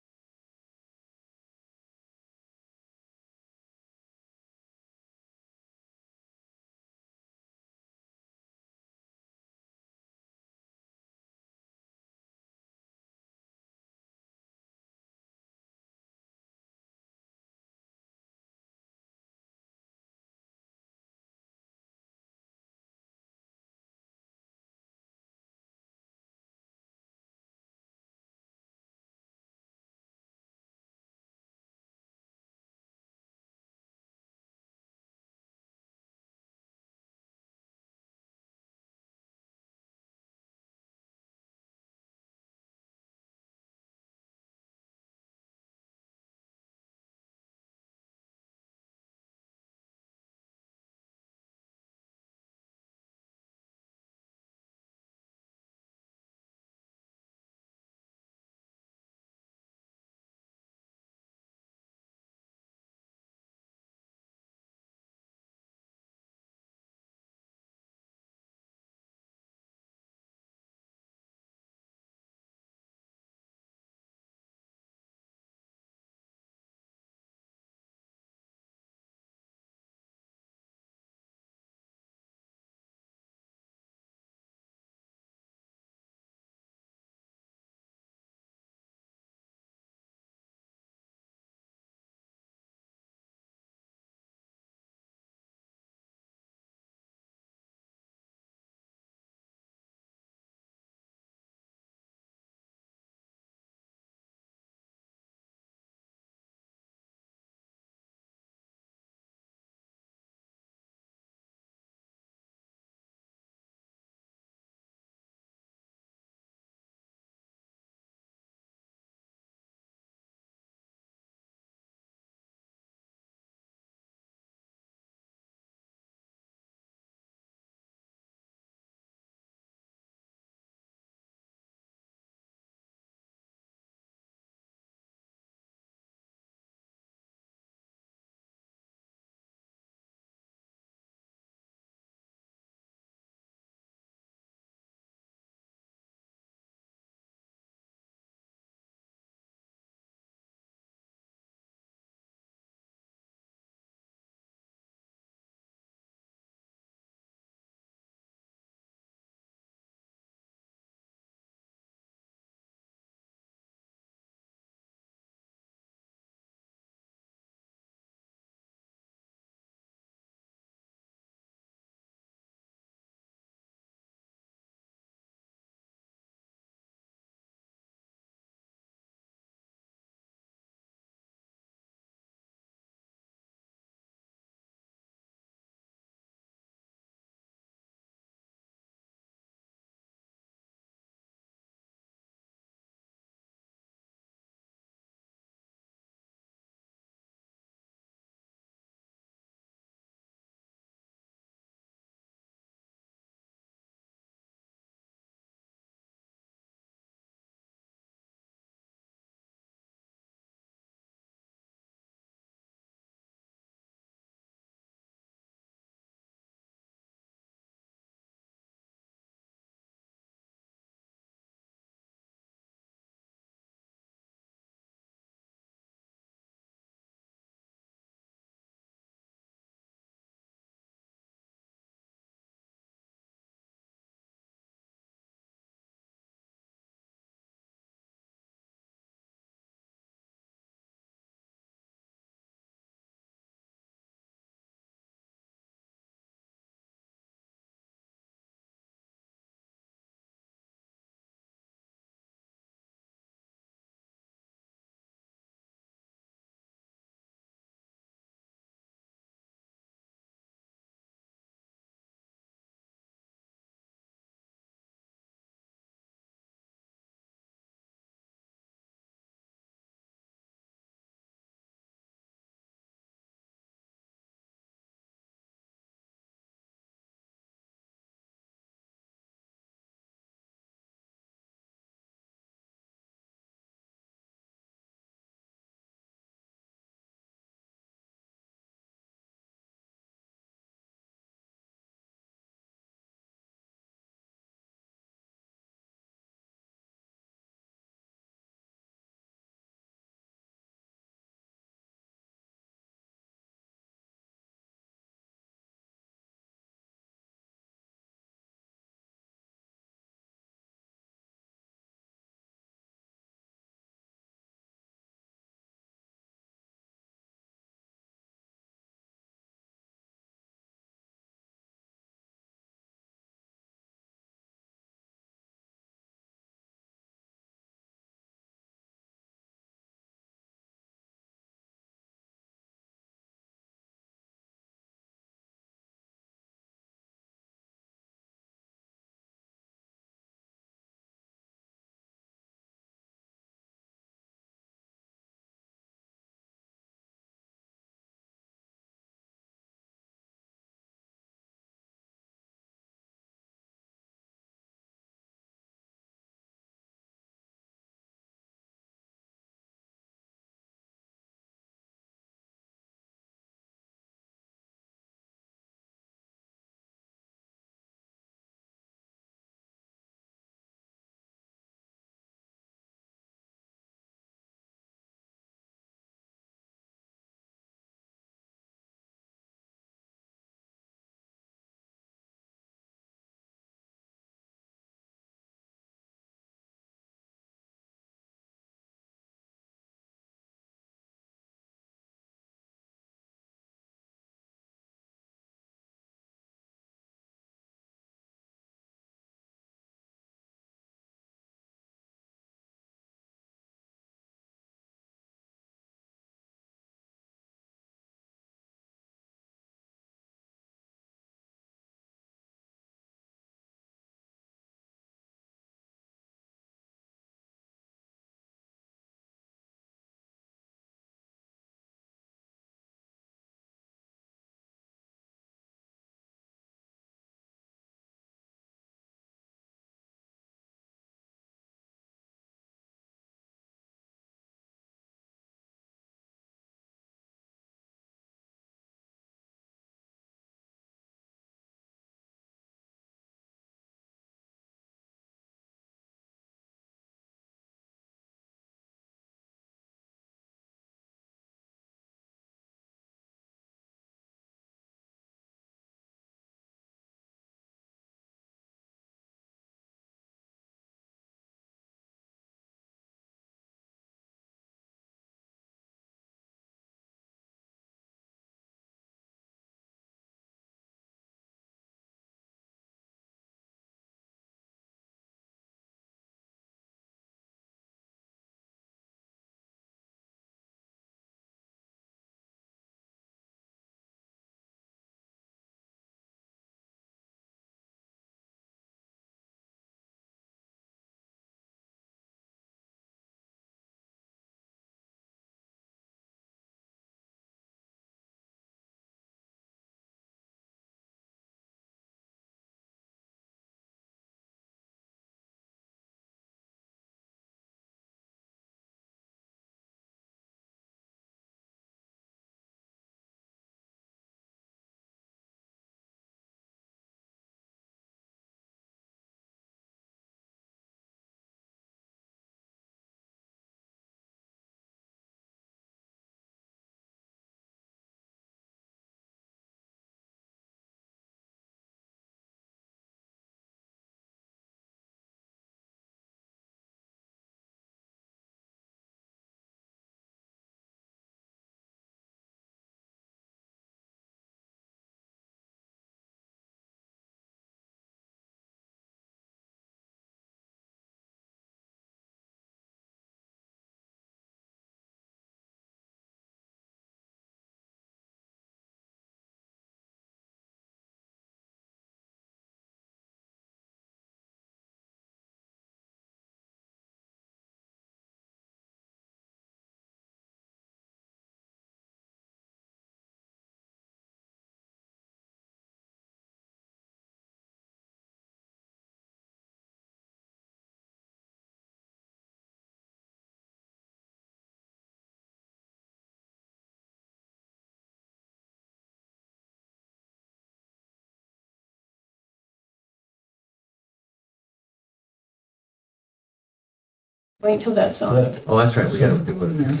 Wait till that's on. Oh, that's right, we gotta do it.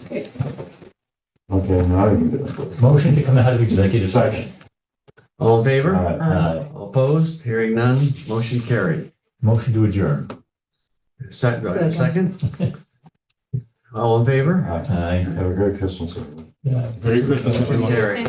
Okay. Okay, now you can do it. Motion to come out of executive session. All in favor? Aye. All opposed? Hearing none, motion carried. Motion to adjourn. Second? All in favor? Aye. Aye. Have a good Christmas, everyone. Yeah. Very good. Motion carried.